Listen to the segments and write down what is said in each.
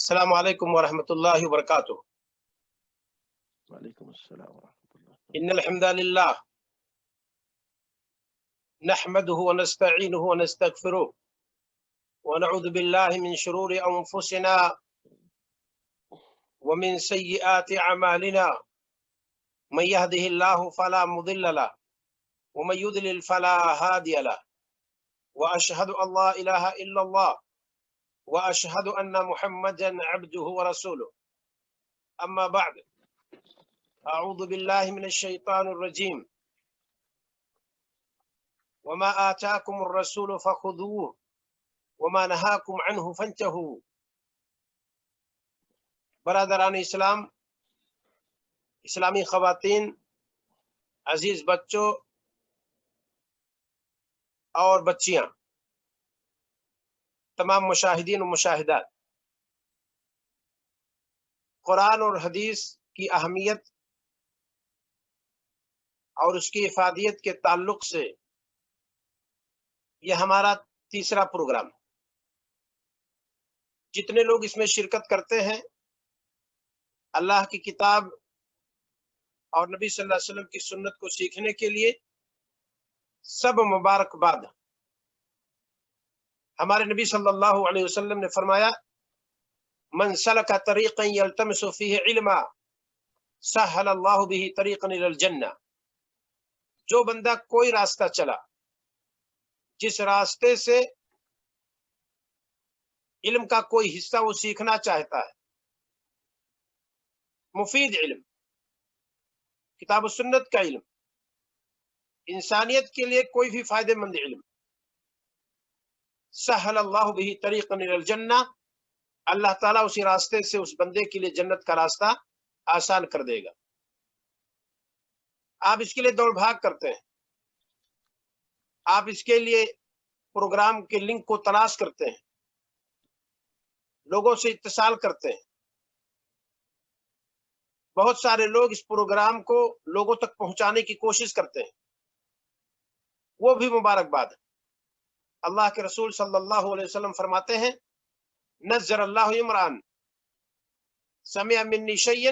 السلام علیکم ورحمۃ اللہ وبرکاتہ۔ وعلیکم السلام ورحمۃ اللہ۔ ان الحمد للہ نحمده ونستعینه ونستغفره ونعوذ باللہ من شرور انفسنا ومن سیئات اعمالنا، من يهده الله فلا مضل له ومن يضلل فلا هادي له، واشهد ان لا اله الا الله واشهد ان محمدا عبده ورسوله، اما بعد، اعوذ باللہ من الشیطان الرجیم، وما آتاكم الرسول فخذوه وما نهاكم عنه فانتهوا۔ برادران اسلام، اسلامی خواتین، عزیز بچوں اور بچیاں، تمام مشاہدین و مشاہدات، قرآن اور حدیث کی اہمیت اور اس کی افادیت کے تعلق سے یہ ہمارا تیسرا پروگرام۔ جتنے لوگ اس میں شرکت کرتے ہیں، اللہ کی کتاب اور نبی صلی اللہ علیہ وسلم کی سنت کو سیکھنے کے لیے سب مبارکباد۔ ہمارے نبی صلی اللہ علیہ وسلم نے فرمایا، من سلک طریقا یلتمس فیہ علما سہل اللہ بہ طریقا الی الجنہ۔ جو بندہ کوئی راستہ چلا جس راستے سے علم کا کوئی حصہ وہ سیکھنا چاہتا ہے، مفید علم، کتاب و سنت کا علم، انسانیت کے لیے کوئی بھی فائدہ مند علم، سہل اللہ بہ طریقا الی الجنہ، اللہ تعالیٰ اسی راستے سے اس بندے کے لیے جنت کا راستہ آسان کر دے گا۔ آپ اس کے لیے دوڑ بھاگ کرتے ہیں، آپ اس کے لیے پروگرام کے لنک کو تلاش کرتے ہیں، لوگوں سے اتصال کرتے ہیں۔ بہت سارے لوگ اس پروگرام کو لوگوں تک پہنچانے کی کوشش کرتے ہیں، وہ بھی مبارکباد ہے۔ اللہ کے رسول صلی اللہ علیہ وسلم فرماتے ہیں، نذر اللہ عمران سمع منی شیئا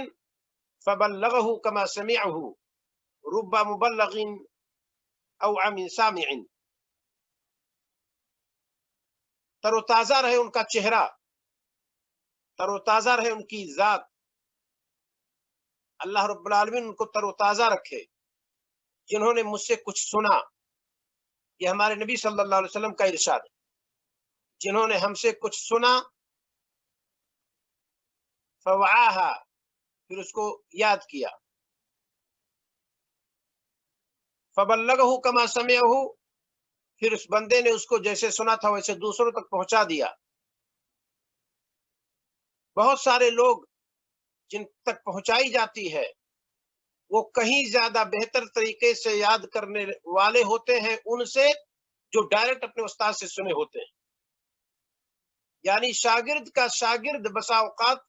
فبلغه كما سمعه رب مبلغ اوعى من سامع۔ تر و تازہ رہے ان کا چہرہ، تر و تازہ رہے ان کی ذات، اللہ رب العالمین ان کو تر و تازہ رکھے جنہوں نے مجھ سے کچھ سنا۔ یہ ہمارے نبی صلی اللہ علیہ وسلم کا ارشاد ہے، جنہوں نے ہم سے کچھ سنا، فوعاها، پھر اس کو یاد کیا، فبلغه كما سمعه، پھر اس بندے نے اس کو جیسے سنا تھا ویسے دوسروں تک پہنچا دیا۔ بہت سارے لوگ جن تک پہنچائی جاتی ہے وہ کہیں زیادہ بہتر طریقے سے یاد کرنے والے ہوتے ہیں ان سے جو ڈائریکٹ اپنے استاد سے سنے ہوتے ہیں۔ یعنی شاگرد کا شاگرد بسا اوقات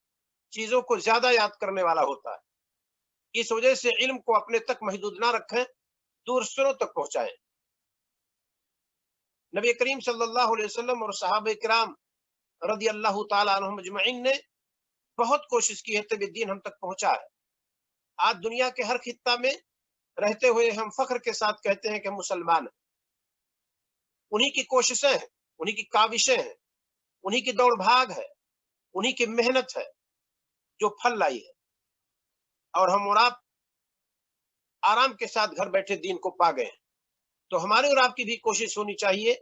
چیزوں کو زیادہ یاد کرنے والا ہوتا ہے۔ اس وجہ سے علم کو اپنے تک محدود نہ رکھیں، دوسروں تک پہنچائیں۔ نبی کریم صلی اللہ علیہ وسلم اور صحابہ کرام رضی اللہ تعالی عنہم اجمعین نے بہت کوشش کی ہے طب دین ہم تک پہنچا ہے۔ آج دنیا کے ہر خطہ میں رہتے ہوئے ہم فخر کے ساتھ کہتے ہیں کہ ہم مسلمان ہیں۔ انہی کی کوششیں ہیں، انہی کی کاوشیں ہیں، انہی کی دوڑ بھاگ ہے، انہی کی محنت ہے جو پھل لائی ہے، اور ہم اور آپ آرام کے ساتھ گھر بیٹھے دین کو پا گئے ہیں۔ تو ہماری اور آپ کی بھی کوشش ہونی چاہیے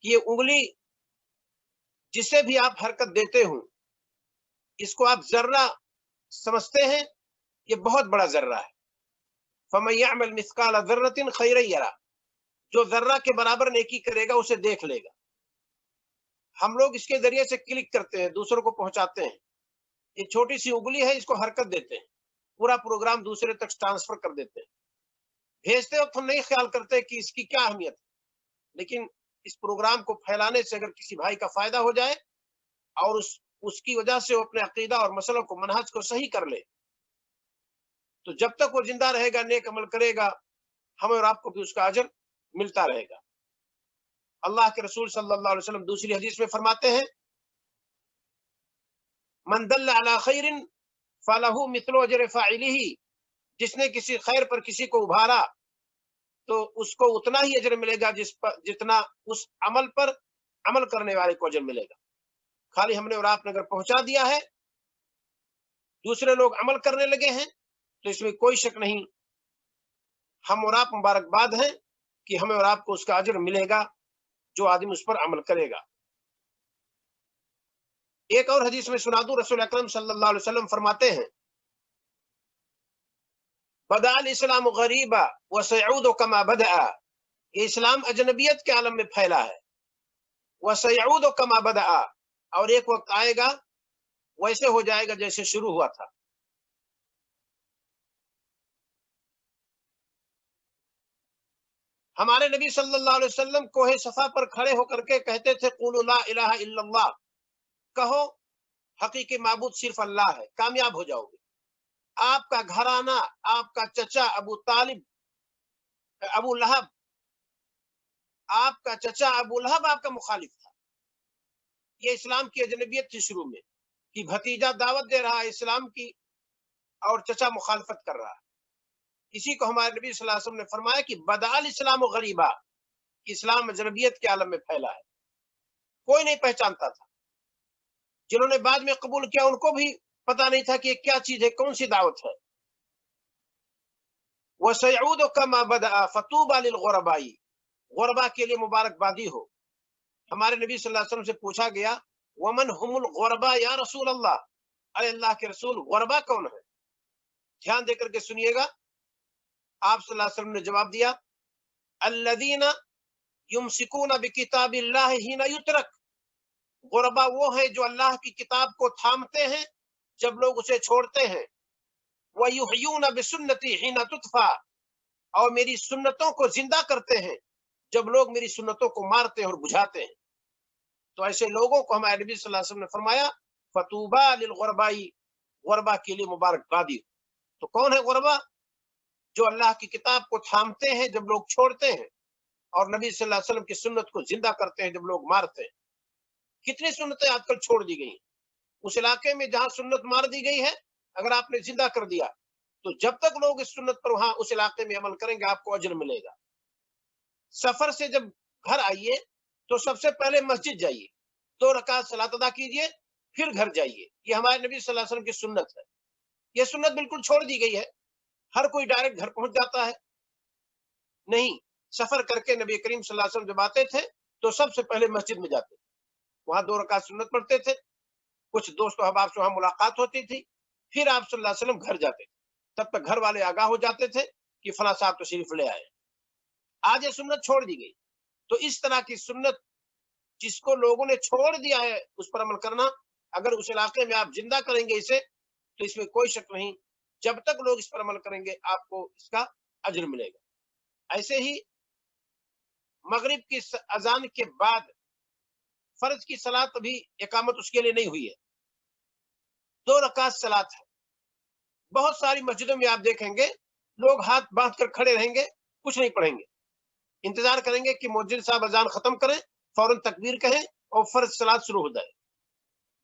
کہ یہ انگلی جسے بھی آپ حرکت دیتے ہوں، اس کو آپ ذرہ سمجھتے ہیں، یہ بہت بڑا ذرہ ہے۔ فَمَن يَعْمَلْ مِثْقَالَ ذَرَّةٍ خَيْرًا يَرَهُ، جو ذرہ کے برابر نیکی کرے گا اسے دیکھ لے گا۔ ہم لوگ اس کے ذریعے سے کلک کرتے ہیں، دوسروں کو پہنچاتے ہیں۔ یہ چھوٹی سی انگلی ہے، اس کو حرکت دیتے ہیں، پورا پروگرام دوسرے تک ٹرانسفر کر دیتے ہیں۔ بھیجتے وقت ہم نہیں خیال کرتے کہ اس کی کیا اہمیت ہے، لیکن اس پروگرام کو پھیلانے سے اگر کسی بھائی کا فائدہ ہو جائے اور اس کی وجہ سے وہ اپنے عقیدہ اور مسئلوں کو، منہج کو صحیح کر لے، تو جب تک وہ زندہ رہے گا، نیک عمل کرے گا، ہمیں اور آپ کو بھی اس کا اجر ملتا رہے گا۔ اللہ کے رسول صلی اللہ علیہ وسلم دوسری حدیث میں فرماتے ہیں، من دل علی خیر فلہ مثل اجر فاعلہ، جس نے کسی خیر پر کسی کو ابھارا تو اس کو اتنا ہی اجر ملے گا جتنا اس عمل پر عمل کرنے والے کو اجر ملے گا. خالی ہم نے اور آپ نے اگر پہنچا دیا ہے، دوسرے لوگ عمل کرنے لگے ہیں، تو اس میں کوئی شک نہیں، ہم اور آپ مبارکباد ہیں کہ ہمیں اور آپ کو اس کا اجر ملے گا جو آدمی اس پر عمل کرے گا. ایک اور حدیث میں سنا دوں، رسول اکرم صلی اللہ علیہ وسلم فرماتے ہیں بدأ الاسلام غریبا وسيعود كما بدأ، یہ اسلام اجنبیت کے عالم میں پھیلا ہے. وسيعود كما بدأ، اور ایک وقت آئے گا ویسے ہو جائے گا جیسے شروع ہوا تھا. ہمارے نبی صلی اللہ علیہ وسلم کوہ صفا پر کھڑے ہو کر کے کہتے تھے قولوا لا الہ الا اللہ، کہو حقیقی معبود صرف اللہ ہے، کامیاب ہو جاؤ گے. آپ کا گھرانہ، آپ کا چچا ابو طالب، ابو لہب، آپ کا چچا ابو لہب آپ کا مخالف تھا. یہ اسلام کی اجنبیت تھی شروع میں، کہ بھتیجا دعوت دے رہا ہے اسلام کی اور چچا مخالفت کر رہا ہے. اسی کو ہمارے نبی صلی اللہ علیہ وسلم نے فرمایا کہ بدأ الاسلام غریبا، اسلام اجنبیت کے عالم میں پھیلا ہے، کوئی نہیں پہچانتا تھا. جنہوں نے بعد میں قبول کیا ان کو بھی پتا نہیں تھا کہ یہ کیا چیز ہے، کون سی دعوت ہے. وَسَيَعُودُ كَمَا بَدَأَ فَطُوبَى لِلْغُرَبَاءِ، غربا کے لیے مبارکبادی ہو. ہمارے نبی صلی اللہ علیہ وسلم سے پوچھا گیا ومن هم الغرباء یا رسول اللہ، اے اللہ کے رسول غربا کون ہے؟ دھیان دے کر کے سنیے گا. آپ صلی اللہ علیہ وسلم نے جواب دیا الذین یمسکون بکتاب اللہ حین یترک، غربا وہ ہیں جو اللہ کی کتاب کو تھامتے ہیں جب لوگ اسے چھوڑتے ہیں. وَيُحْيُونَ بِسُنَّتِي حِينَ تُطْفَى، اور میری سنتوں کو زندہ کرتے ہیں جب لوگ میری سنتوں کو مارتے ہیں اور بجھاتے ہیں. تو ایسے لوگوں کو ہمارے نبی صلی اللہ علیہ وسلم نے فرمایا فَطُوبَى لِلْغُرَبَاءِ، غربا کے لیے مبارکبادی. تو کون ہے غربا؟ جو اللہ کی کتاب کو تھامتے ہیں جب لوگ چھوڑتے ہیں، اور نبی صلی اللہ علیہ وسلم کی سنت کو زندہ کرتے ہیں جب لوگ مارتے ہیں. کتنی سنتیں آج کل چھوڑ دی گئی ہیں. اس علاقے میں جہاں سنت مار دی گئی ہے اگر آپ نے زندہ کر دیا تو جب تک لوگ اس سنت پر وہاں اس علاقے میں عمل کریں گے آپ کو اجر ملے گا. سفر سے جب گھر آئیے تو سب سے پہلے مسجد جائیے، 2 رکعت صلاۃ ادا کیجیے، پھر گھر جائیے. یہ ہمارے نبی صلی اللہ علیہ وسلم کی سنت ہے. یہ سنت بالکل چھوڑ دی گئی ہے. ہر کوئی ڈائریکٹ گھر پہنچ جاتا ہے، نہیں. سفر کر کے نبی کریم صلی اللہ علیہ وسلم جب آتے تھے تو سب سے پہلے مسجد میں جاتے تھے، وہاں 2 رکعت سنت پڑھتے تھے، کچھ دوست و احباب سے وہاں ملاقات ہوتی تھی، پھر آپ صلی اللہ علیہ وسلم گھر جاتے تھے. تب تک گھر والے آگاہ ہو جاتے تھے کہ فلاں صاحب تشریف لے آئے. آج یہ سنت چھوڑ دی گئی. تو اس طرح کی سنت جس کو لوگوں نے چھوڑ دیا ہے اس پر عمل کرنا، اگر اس علاقے میں آپ زندہ کریں گے اسے تو اس میں کوئی شک نہیں جب تک لوگ اس پر عمل کریں گے آپ کو اس کا اجر ملے گا. ایسے ہی مغرب کی اذان کے بعد فرض کی صلاۃ بھی اقامت اس کے لیے نہیں ہوئی ہے، 2 رکعت صلاۃ ہے. بہت ساری مسجدوں میں آپ دیکھیں گے لوگ ہاتھ باندھ کر کھڑے رہیں گے، کچھ نہیں پڑھیں گے، انتظار کریں گے کہ مؤذن صاحب اذان ختم کریں، فوراً تکبیر کہیں اور فرض صلاۃ شروع ہو جائے.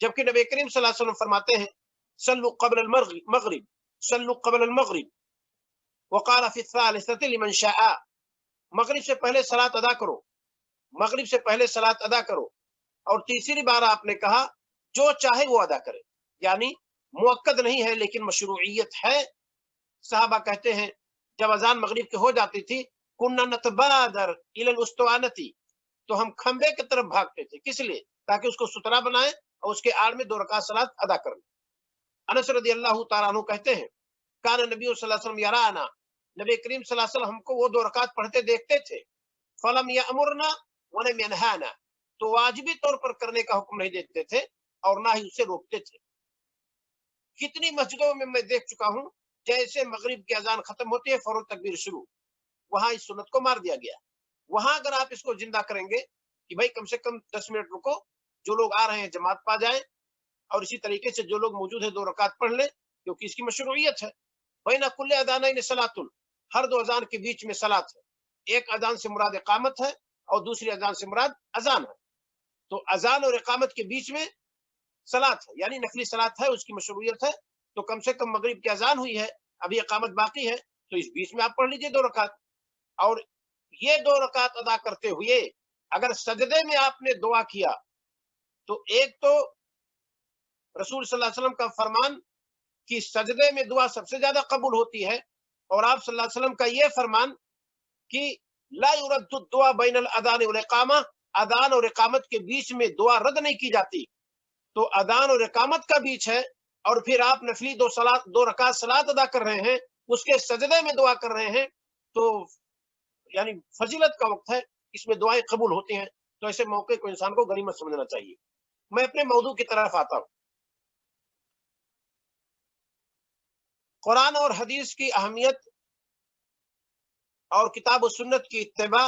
جبکہ نبی کریم صلی اللہ علیہ وسلم فرماتے ہیں صلوا قبل المغرب، صلوا قبل المغرب وقال فی الثالثۃ لمن شاء، مغرب سے پہلے صلاۃ ادا کرو، مغرب سے پہلے صلاۃ ادا کرو. اور تیسری بار آپ نے کہا جو چاہے وہ ادا کرے، یعنی موقت نہیں ہے لیکن مشروعیت ہے. صحابہ کہتے ہیں جب اذان مغرب کی ہو جاتی تھی کننا نتبادر الی الاسطوانتی، تو ہم کھمبے کی طرف بھاگتے تھے. کس لیے؟ تاکہ اس کو سترا بنائیں اور اس کے آڑ میں 2 رکعت صلاۃ ادا کریں. انس رضی اللہ تعالیٰ عنہ کہتے ہیں کان نبی صلی اللہ علیہ وسلم یرانا، نبی کریم صلی اللہ علیہ وسلم ہم کو وہ 2 رکعت پڑھتے دیکھتے تھے. فلم یامرنا ولم ینہانا، تو واجبی طور پر کرنے کا حکم نہیں دیتے تھے اور نہ ہی اسے روکتے تھے. کتنی مسجدوں میں دیکھ چکا ہوں جیسے مغرب کی اذان ختم ہوتی ہے فوراً تکبیر شروع، وہاں اس سنت کو مار دیا گیا. وہاں اگر آپ اس کو زندہ کریں گے کہ بھائی کم سے کم 10 منٹ رکو، جو لوگ آ رہے ہیں جماعت پا جائیں، اور اسی طریقے سے جو لوگ موجود ہیں 2 رکعت پڑھ لیں کیونکہ اس کی مشروعیت ہے. بین کل اذانین صلاۃ، ہر 2 اذان کے بیچ میں صلاۃ ہے. ایک اذان سے مراد اقامت ہے اور دوسری اذان سے مراد اذان ہے. تو اذان اور اقامت کے بیچ میں सलात है, यानी नफली सलात है, उसकी मशरूयत है, तो कम से कम मगरिब की अजान हुई है, अभी इकामत बाकी है, तो इस बीच में आप पढ़ लीजिए 2 रकात। और ये 2 रकात अदा करते हुए अगर सजदे में आपने दुआ किया, तो एक तो रसूल सल्लल्लाहु अलैहि वसल्लम का फरमान कि सजदे में दुआ सबसे ज्यादा कबूल होती है, और आप सल्लल्लाहु अलैहि वसल्लम का ये फरमान कि ला युरद्दु दुआ बैनल अदान वल इकामा, अदान और इकामत के बीच में दुआ रद्द नहीं की जाती। तो अदान और इकामत का बीच है, और फिर आप नफली 2 रकात सलात अदा कर रहे हैं, उसके सजदे में दुआ कर रहे हैं, तो यानी फजीलत का वक्त है, इसमें दुआएं कबूल होती हैं। तो ऐसे मौके को इंसान को गनीमत समझना चाहिए। मैं अपने मौजू की तरफ आता हूं। कुरान और हदीस की अहमियत और किताब और सुन्नत की इत्तिबा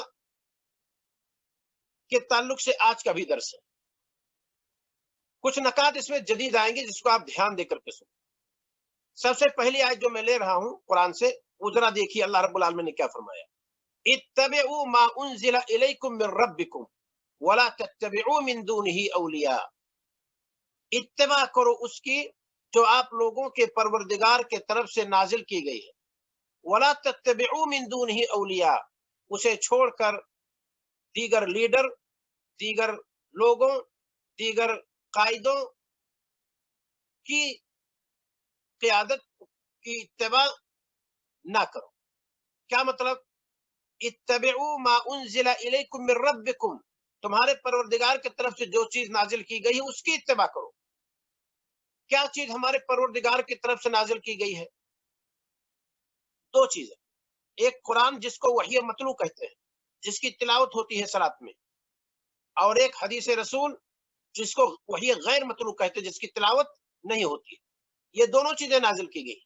के ताल्लुक से आज का भी दर्स है। कुछ नकात इसमें जदीद आएंगे जिसको आप ध्यान देकर के सुनो। सबसे पहली आयत जो मैं ले रहा हूं कुरान से, वो जरा देखिए अल्लाह रब्बुल आलमीन ने क्या फरमाया। इत्तबिउ मा उनजिला इलैकुम मिन रब्बिकुम वला तत्तबिउ मिन दूनिही औलिया। इत्तिबा करो उसकी जो आप लोगों के परवरदिगार के तरफ से नाजिल की गई है। वला तत्तबिउ मिन दूनिही औलिया, उसे छोड़कर दीगर लीडर, दीगर लोगों, दीगर कायदों की क़यादत की इत्तिबा ना करो। क्या मतलब? इत्तबिउ मा उनजिला इलैकुम मिन रब्बिकुम, तुम्हारे परवरदिगार की तरफ से जो चीज नाजिल की गई है उसकी इत्तिबा करो। क्या चीज हमारे परवरदिगार की तरफ से नाजिल की गई है? 2 चीजें। एक कुरान जिसको वही मतलू कहते हैं, जिसकी तिलावत होती है सलात में, और एक हदीस रसूल जिसको वही गैर मतलू कहते हैं, जिसकी तिलावत नहीं होती। ये दोनों चीजें नाजिल की गई।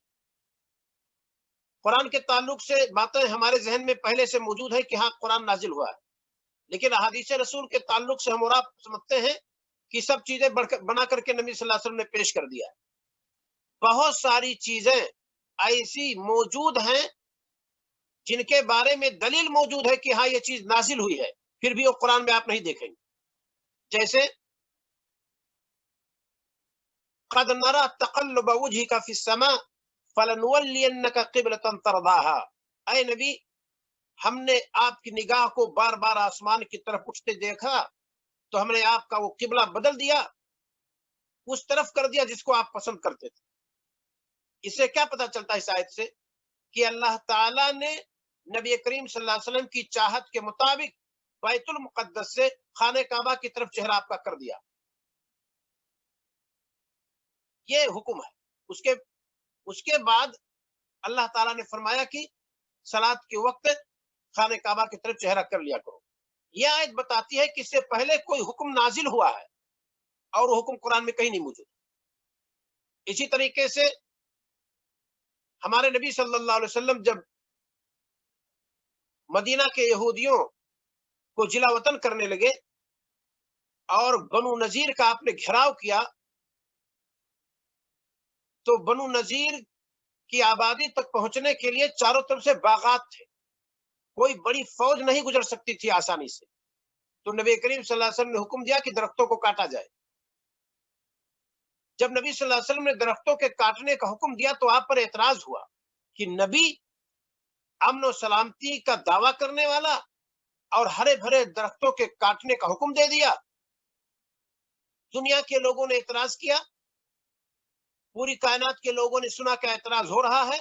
कुरान के ताल्लुक से बातें हमारे जहन में पहले से मौजूद है कि हाँ कुरान नाजिल हुआ है, लेकिन हदीस रसूल के ताल्लुक से हम और आप समझते हैं कि सब चीजें बना करके नबी सल्लल्लाहु अलैहि वसल्लम ने पेश कर दिया। बहुत सारी चीजें ऐसी मौजूद हैं जिनके बारे में दलील मौजूद है कि हाँ ये चीज नाजिल हुई है, फिर भी वो कुरान में आप नहीं देखेंगे। जैसे क़द नरा तक़ल्लुब वजहिका फ़िस समा फ़लनुवल्लियन्नका क़िबलतन तरदाहा। ऐ नबी, हमने आपकी निगाह को बार बार आसमान की तरफ उठते देखा, तो हमने आपका वो किबला बदल दिया, उस तरफ कर दिया जिसको आप पसंद करते थे। इससे क्या पता चलता है इस आयत से कि अल्लाह ताला ने नबी करीम सल्लल्लाहु अलैहि वसल्लम की चाहत के मुताबिक बैतुल मुक़द्दस से खाने काबा की तरफ चेहरा आपका कर दिया। ये हुक्म है। उसके उसके बाद अल्लाह ताला ने फरमाया कि सलात के वक्त खाने काबा की तरफ चेहरा कर लिया करो। यह आयत बताती है कि इससे पहले कोई हुक्म नाजिल हुआ है, और वो हुक्म कुरान में कहीं नहीं मौजूद। इसी तरीके से हमारे नबी सल्लल्लाहु अलैहि वसल्लम जब मदीना के यहूदियों को जिला वतन करने लगे और बनु नजीर का आपने घेराव किया, तो बनु नजीर की आबादी तक पहुंचने के लिए चारों तरफ से बागात थे, कोई बड़ी फौज नहीं गुजर सकती थी आसानी से। तो नबी करीम सल्लल्लाहु अलैहि वसल्लम ने हुक्म दिया कि दरख्तों को काटा जाए। जब नबी सल्लल्लाहु अलैहि वसल्लम ने दरख्तों के काटने का हुक्म दिया, तो आप पर एतराज हुआ कि नबी अमन और सलामती का दावा करने वाला और हरे भरे दरख्तों के काटने का हुक्म दे दिया। दुनिया के लोगों ने एतराज किया, पूरी कायनात के लोगों ने सुना क्या एतराज हो रहा है,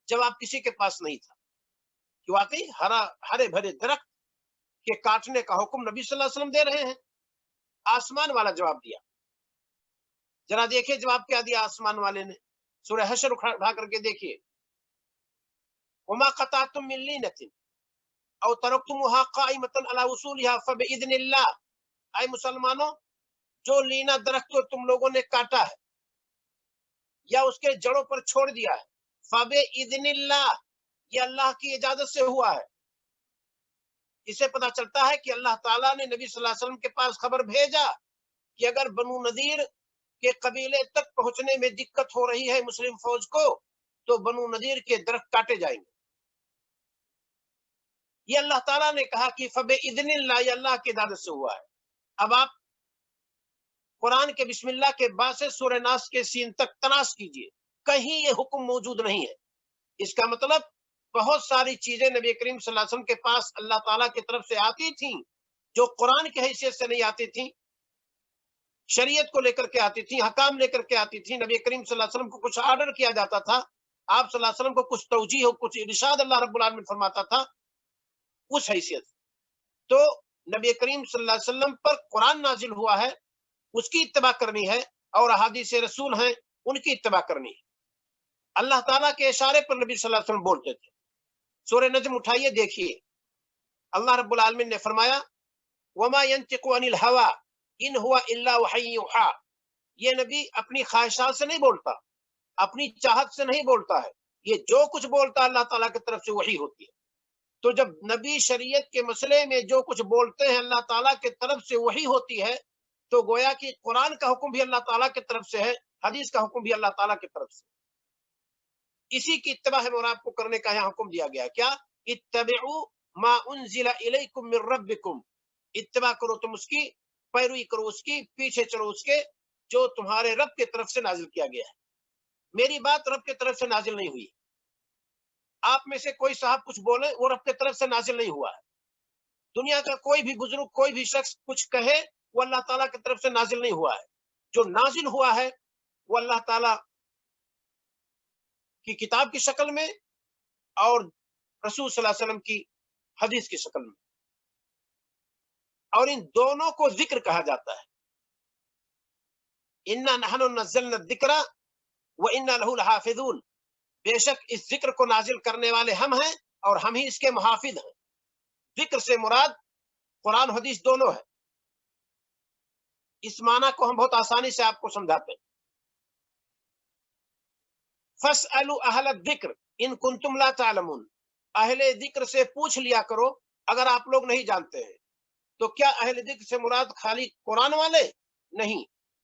जवाब किसी के पास नहीं था कि वाकई हरे भरे दरख्त के काटने का हुक्म नबी सल्लल्लाहु अलैहि वसल्लम दे रहे हैं। आसमान वाला जवाब दिया। जरा देखिए जवाब क्या दिया आसमान वाले ने। सूरह हशर उठा करके देखिए, वमा क़तअतुम मिन लीनतिन औ तरक्तुमुहा क़ाइमतन अला उसूलिहा फबिइज़्निल्लाह। ऐ मुसलमानों, जो लीना दरख्त को तुम लोगों ने काटा है या उसके जड़ों पर छोड़ दिया है, फबिइज़्निल्लाह, ये अल्लाह की इजाजत से हुआ है। इससे पता चलता है कि अल्लाह ताला ने नबी सल्लल्लाहु अलैहि वसल्लम के पास खबर भेजा कि अगर बनु नदीर के कबीले तक पहुंचने में दिक्कत हो रही है मुस्लिम फौज को, तो बनु नदीर के दरख्त काटे जाएंगे। ये अल्लाह ताला ने कहा कि फबिइज़्निल्लाह, ये अल्लाह की इजाजत से हुआ है। अब आप قرآن کے بسم اللہ کے بعد سے سورہ ناس کے سین تک تلاش کیجئے، کہیں یہ حکم موجود نہیں ہے۔ اس کا مطلب بہت ساری چیزیں نبی کریم صلی اللہ علیہ وسلم کے پاس اللہ تعالیٰ کی طرف سے آتی تھیں جو قرآن کی حیثیت سے نہیں آتی تھیں، شریعت کو لے کر کے آتی تھیں، حکام لے کر کے آتی تھیں۔ نبی کریم صلی اللہ علیہ وسلم کو کچھ آرڈر کیا جاتا تھا، آپ صلی اللہ علیہ وسلم کو کچھ توجیہ ہو، کچھ ارشاد اللہ رب العالمین فرماتا تھا، اس حیثیت تو نبی کریم صلی اللہ علیہ وسلم پر قرآن نازل ہوا ہے، اس کی اتباع کرنی ہے، اور احادیث رسول ہیں ان کی اتباع کرنی ہے۔ اللہ تعالیٰ کے اشارے پر نبی صلی اللہ علیہ وسلم بولتے تھے۔ سورہ نجم اٹھائیے، دیکھیے اللہ رب العالمین نے فرمایا وما ينطق عن الهوى ان هو الا وحی یوحى، یہ نبی اپنی خواہشات سے نہیں بولتا، اپنی چاہت سے نہیں بولتا ہے، یہ جو کچھ بولتا ہے اللہ تعالیٰ کی طرف سے وحی ہوتی ہے۔ تو جب نبی شریعت کے مسئلے میں جو کچھ بولتے ہیں اللہ تعالیٰ کی طرف سے وحی ہوتی ہے، تو گویا کہ قرآن کا حکم بھی اللہ تعالیٰ کی طرف سے ہے، حدیث کا حکم بھی اللہ تعالیٰ کی طرف سے۔ اسی کی اتباع ہے اور آپ کو کرنے کا یہاں حکم دیا گیا، کیا؟ اتبعوا ما انزل الیکم من ربکم، اتباع کرو تم اس کی، پیروی کرو اس کی، پیچھے چلو اس کے جو تمہارے رب کی طرف سے نازل کیا گیا ہے۔ میری بات رب کی طرف سے نازل نہیں ہوئی، آپ میں سے کوئی صاحب کچھ بولے، وہ رب کی طرف سے نازل نہیں ہوا ہے۔ دنیا کا کوئی بھی بزرگ، کوئی بھی شخص کچھ کہے، وہ اللہ تعالیٰ کی طرف سے نازل نہیں ہوا ہے۔ جو نازل ہوا ہے وہ اللہ تعالیٰ کی کتاب کی شکل میں اور رسول صلی اللہ علیہ وسلم کی حدیث کی شکل میں، اور ان دونوں کو ذکر کہا جاتا ہے۔ انا نحن نزلنا الذکر وانا له لحافظون، بے شک اس ذکر کو نازل کرنے والے ہم ہیں اور ہم ہی اس کے محافظ ہیں۔ ذکر سے مراد قرآن حدیث دونوں ہے۔ اس معنی کو ہم بہت آسانی سے آپ کو سمجھاتے ہیں۔ فاسألوا اہل الذکر ان کنتم لا تعلمون، اہل ذکر سے پوچھ لیا کرو اگر آپ لوگ نہیں جانتے ہیں۔ تو کیا اہل ذکر سے مراد خالی قرآن والے؟ نہیں،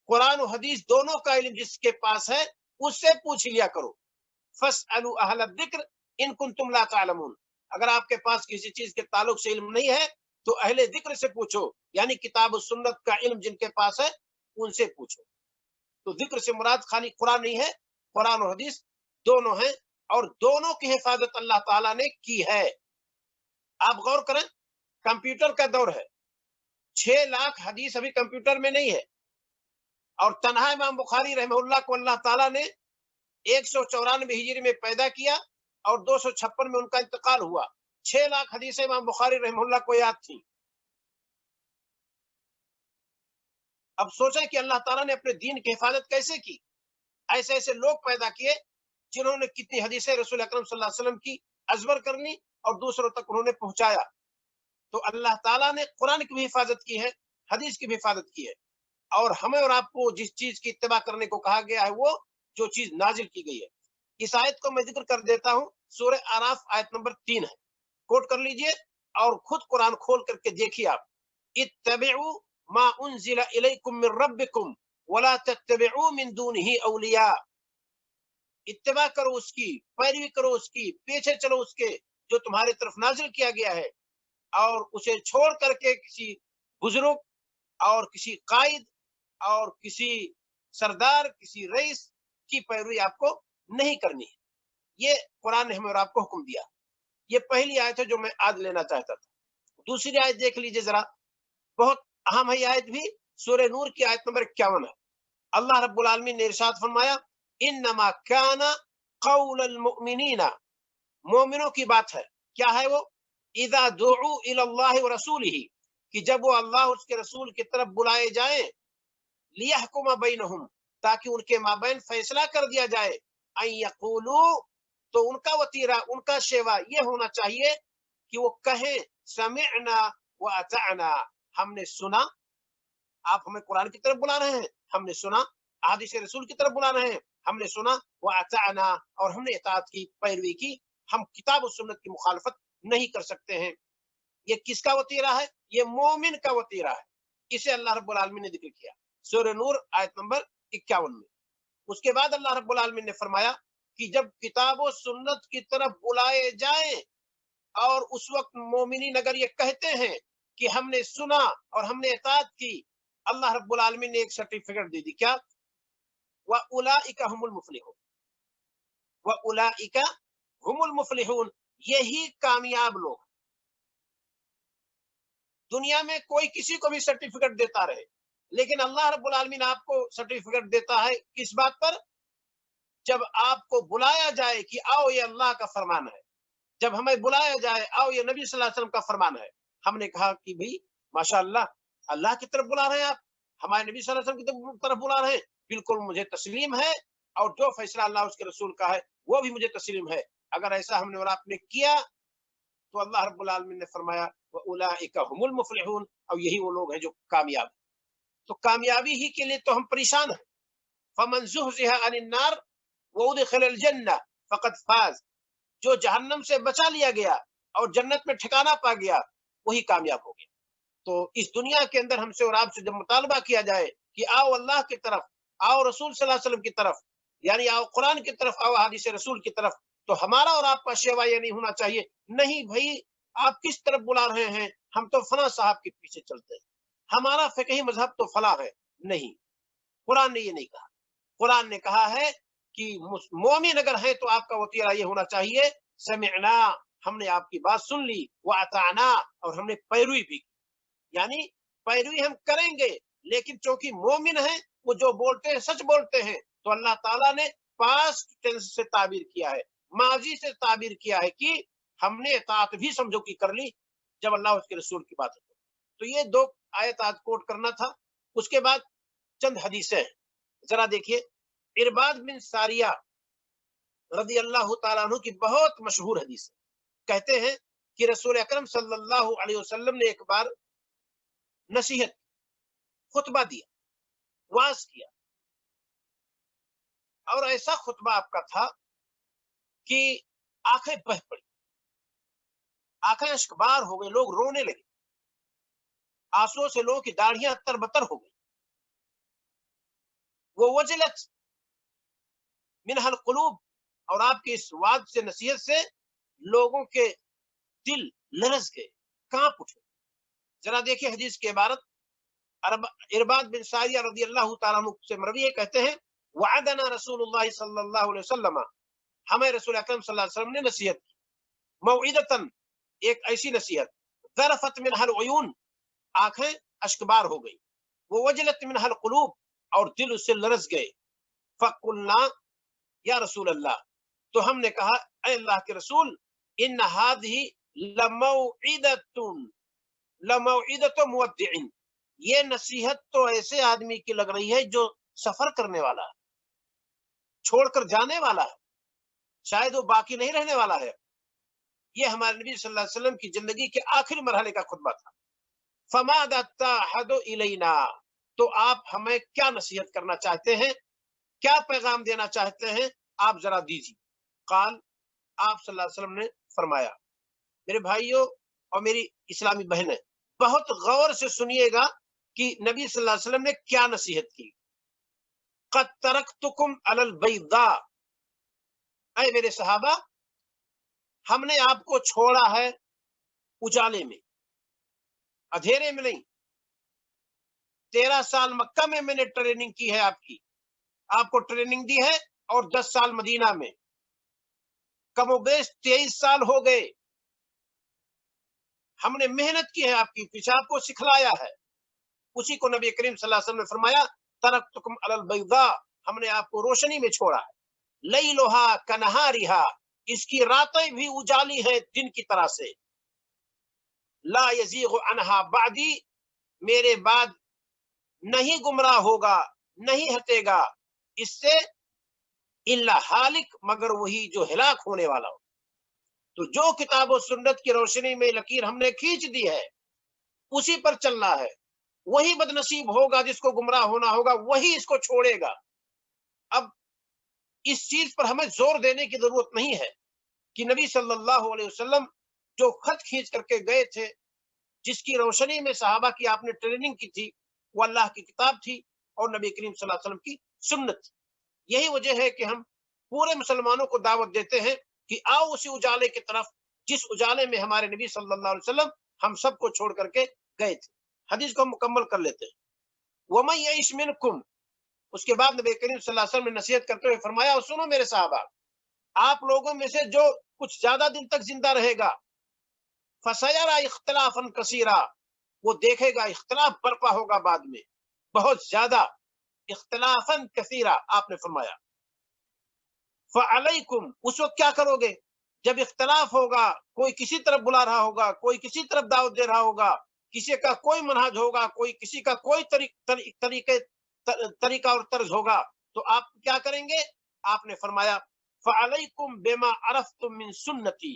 قرآن و حدیث دونوں کا علم جس کے پاس ہے اس سے پوچھ لیا کرو۔ فاسألوا اہل الذکر ان کنتم لا تعلمون، اگر آپ کے پاس کسی چیز کے تعلق سے علم نہیں ہے تو اہل ذکر سے پوچھو، یعنی کتاب و سنت کا علم جن کے پاس ہے ان سے پوچھو۔ تو ذکر سے مراد خالی قرآن نہیں ہے، قرآن و حدیث دونوں ہیں، اور دونوں کی حفاظت اللہ تعالیٰ نے کی ہے۔ آپ غور کریں، کمپیوٹر کا دور ہے، 6 لاکھ حدیث ابھی کمپیوٹر میں نہیں ہے، اور تنہا امام بخاری رحمہ اللہ کو اللہ تعالیٰ نے 194 ہجری میں پیدا کیا اور 256 میں ان کا انتقال ہوا۔ 6 لاکھ حدیثیں امام بخاری رحمہ اللہ کو یاد تھیں۔ اب سوچیں کہ اللہ تعالیٰ نے اپنے دین کی حفاظت کیسے کی۔ ایسے ایسے لوگ پیدا کیے جنہوں نے کتنی حدیثیں رسول اکرم صلی اللہ علیہ وسلم کی ازبر کر لی اور دوسروں تک انہوں نے پہنچایا۔ تو اللہ تعالیٰ نے قرآن کی بھی حفاظت کی ہے، حدیث کی بھی حفاظت کی ہے، اور ہمیں اور آپ کو جس چیز کی اتباع کرنے کو کہا گیا ہے وہ جو چیز نازل کی گئی ہے۔ اس آیت کو میں ذکر کر دیتا ہوں، سورہ اعراف آیت نمبر 3 ہے، کوٹ کر لیجئے اور خود قرآن کھول کر کے دیکھیے آپ۔ اتبعوا ما انزل الیکم من ربکم ولا تتبعوا من دونه اولیاء، اتباع کرو اس کی، پیروی کرو اس کی، پیچھے چلو اس کے جو تمہاری طرف نازل کیا گیا ہے، اور اسے چھوڑ کر کے کسی بزرگ اور کسی قائد اور کسی سردار، کسی رئیس کی پیروی آپ کو نہیں کرنی ہے۔ یہ قرآن نے ہمیں اور آپ کو حکم دیا۔ یہ پہلی آیت ہے جو میں آج لینا چاہتا تھا۔ دوسری آیت دیکھ لیجئے ذرا، بہت اہم ہے یہ آیت بھی، سورہ نور کی آیت نمبر 51 ہے۔ اللہ رب العالمین نے ارشاد فرمایا انما کان قول المؤمنین، مومنوں کی بات ہے، کیا ہے وہ؟ اذا دعوا الی اللہ ورسولہ، کہ جب وہ اللہ اس کے رسول کی طرف بلائے جائیں، لیحکم بینہم، تاکہ ان کے مابین فیصلہ کر دیا جائے، ان یقولوا، تو ان کا وتیرہ، ان کا شیوا یہ ہونا چاہیے کہ وہ کہیں سمعنا واطعنا، ہم نے سنا، آپ ہمیں قرآن کی طرف بلا رہے ہیں، ہم نے سنا، احادیث رسول کی طرف بلا رہے ہیں، ہم نے سنا، واطعنا، اور ہم نے اطاعت کی، پیروی کی، ہم کتاب و سنت کی مخالفت نہیں کر سکتے ہیں۔ یہ کس کا وتیرہ ہے؟ یہ مومن کا وتیرہ ہے۔ اسے اللہ رب العالمین نے ذکر کیا سورہ نور آیت نمبر 51 میں۔ اس کے بعد اللہ رب العالمین نے فرمایا کہ جب کتاب و سنت کی طرف بلائے جائیں، اور اس وقت مومنین اگر یہ کہتے ہیں کہ ہم نے سنا اور ہم نے اطاعت کی، अल्लाह रब्बुल आलमीन ने एक सर्टिफिकेट दे दी, क्या? व उलाइका हुमुल मुफलिहून, व उलाइका हुमुल मुफलिहून, यही कामयाब लोग। दुनिया में कोई किसी को भी सर्टिफिकेट देता रहे, लेकिन अल्लाह रब्बुल आलमीन आपको सर्टिफिकेट देता है किस बात पर? जब आपको बुलाया जाए कि आओ ये अल्लाह का फरमान है, जब हमें बुलाया जाए आओ ये नबी सल्लल्लाहु अलैहि वसल्लम का फरमान है, हमने कहा कि भाई माशाअल्लाह, अल्लाह की तरफ बुला रहे हैं आप, हमारे नबी सल्लल्लाहु अलैहि वसल्म की तरफ बुला रहे हैं, बिल्कुल मुझे तस्लीम है, और जो फैसला अल्लाह उसके रसूल का है वो भी मुझे तस्लीम है। अगर ऐसा हमने और आपने किया तो अल्लाह रब्बुल आलमीन ने फरमाया व उलाइका हुमुल मुफलिहून, और यही वो लोग हैं जो कामयाब। तो कामयाबी ही के लिए तो हम परेशान हैं। फमन ज़ुहज़िहा अनिन नार व उदखिलल जन्नह फ़क़द फ़ाज़, जो जहन्नम से बचा लिया गया और जन्नत में ठिकाना पा गया, वही कामयाब हो गया। तो इस दुनिया के अंदर हमसे और आपसे जब मुतालबा किया जाए कि आओ अल्लाह की तरफ, आओ रसूल सल्लल्लाहु अलैहि वसल्लम की तरफ, यानी आओ कुरान की तरफ, आओ हदीस रसूल की तरफ, तो हमारा और आपका शेवा ये नहीं होना चाहिए, नहीं भाई आप किस तरफ बुला रहे हैं, हम तो फला साहब के पीछे चलते हैं, हमारा फिकही मजहब तो फला है। नहीं, कुरान ने ये नहीं कहा। कुरान ने कहा है कि मोमिन अगर है तो आपका वतीरा ये होना चाहिए, समिअना, हमने आपकी बात सुन ली, व अताना, और हमने पैरवी भी, यानी पैरवी हम करेंगे, लेकिन चूंकि मोमिन है, वो जो बोलते हैं सच बोलते हैं, तो अल्लाह ताला ने पास्ट टेंस से ताबीर किया है, माजी से ताबीर किया है कि हमने इताअत भी समझो कि कर ली जब अल्लाह उसके रसूल की बात है। तो ये दो आयत आज कोट करना था। उसके बाद चंद हदीसें, जरा देखिए। इरबाद बिन सारिया रदी अल्लाह ताला अन्हु की बहुत मशहूर हदीस है। कहते हैं कि रसूल अकरम सल्लल्लाहु अलैहि वसल्लम ने एक बार नसीहत, खुतबा दिया, वाज किया, और ऐसा खुतबा आपका था कि आंखें बह पड़ी, आंखें अश्कबार हो गई, लोग रोने लगे, आंसुओं से लोगों की दाढ़ियां तरबतर हो गई। वो वजलत मिनहल कुलूब, और आपकी इस वाद से, नसीहत से लोगों के दिल लरज गए, कांप उठे। जरा देखिए हदीस की इबारत। इरबाद बिन सारिया रदी अल्लाह ताला अन्हु से मरवी है, कहते हैं वअदना रसूलुल्लाह सल्लल्लाहु अलैहि वसल्लम, हमें रसूल अकरम सल्लल्लाहु अलैहि वसल्लम ने नसीहत की, मौइदतन, एक ऐसी नसीहत, ज़रफत मिनहल उयून, आंखें अश्कबार हो गई, वो वजलत मिनहल कुलूब, और दिल उससे लरज गए। फकुलना या रसूल अल्लाह, तो हमने कहा ऐ अल्लाह के रसूल, इन हादिही लमौइदतुन लमौइदतु मुवद्दिइन, ये नसीहत तो ऐसे आदमी की लग रही है जो सफर करने वाला है, छोड़कर जाने वाला है, शायद वो बाकी नहीं रहने वाला है। ये हमारे नबी सल्लल्लाहु अलैहि वसल्लम की जिंदगी के आखिरी मरहले का खुतबा था। फमादा ताहदु इलैना, तो आप हमें क्या नसीहत करना चाहते हैं, क्या पैगाम देना चाहते हैं, आप जरा दीजिए। काल, आप सल्लल्लाहु अलैहि वसल्लम ने फरमाया, मेरे भाइयों और मेरी इस्लामी बहनें, बहुत गौर से सुनिएगा कि नबी सल्लल्लाहु अलैहि वसल्लम ने क्या नसीहत की। क़द तरक्तुकुम अलल बैदा, ऐ मेरे सहाबा, हमने आपको छोड़ा है उजाले में, अंधेरे में नहीं। 13 साल मक्का में मैंने ट्रेनिंग की है आपकी, आपको ट्रेनिंग दी है, और 10 साल मदीना में, कमोबेश 23 साल हो गए, हमने मेहनत की है आपकी पीछे, आपको सिखलाया है। उसी को नबी करीम सल्लल्लाहु अलैहि वसल्लम ने फरमाया तरक्तुकुम अलल बैदा, हमने आपको रोशनी में छोड़ा है, लैलुहा कनहारिहा, इसकी रातें भी उजाली है दिन की तरह से, ला यज़ीगु अनहा बादी, मेरे बाद नहीं गुमराह होगा, नहीं हटेगा इससे, इल्ला हालिक, मगर वही जो हिलाक होने वाला हो। तो जो किताब और सुन्नत की रोशनी में लकीर हमने खींच दी है, उसी पर चलना है, वही बदनसीब होगा जिसको गुमराह होना होगा, वही इसको छोड़ेगा। अब इस चीज पर हमें जोर देने की जरूरत नहीं है कि नबी सल्लल्लाहु अलैहि वसल्लम जो खत खींच करके गए थे, जिसकी रोशनी में सहाबा की आपने ट्रेनिंग की थी, वो अल्लाह की किताब थी और नबी करीम सल्लल्लाहु अलैहि वसल्लम की सुन्नत थी। यही वजह है कि हम पूरे मुसलमानों को दावत देते हैं कि आओ उसी उजाले की तरफ, जिस उजाले में हमारे नबी सल्लल्लाहु अलैहि वसल्लम हम सबको छोड़ करके गए थे। हदीस को मुकम्मल कर लेते हैं। وَمَن يَعِشْ مِنْكُمْ، اس کے بعد نبی کریم صلی اللہ علیہ وسلم نے نصیحت کرتے ہوئے فرمایا، اور سنو میرے صحابہ، آپ لوگوں میں سے جو کچھ زیادہ دن تک زندہ رہے گا، فَسَيَرَى اخْتِلَافًا كَثِيرًا، وہ دیکھے گا اختلاف برپا ہوگا بعد میں بہت زیادہ، اختلافاً کثیرا آپ نے فرمایا۔ فَعَلَيْكُمْ، اس وقت کیا کرو گے جب اختلاف ہوگا، کوئی کسی طرف بلا رہا ہوگا، کوئی کسی طرف دعوت دے رہا ہوگا، کسی کا کوئی منہج ہوگا، کوئی کسی کا کوئی طریقہ اور طرز ہوگا، تو آپ کیا کریں گے؟ آپ نے فرمایا فَعَلَيْكُمْ بِمَا عَرَفْتُم مِّن سُنَّتِي،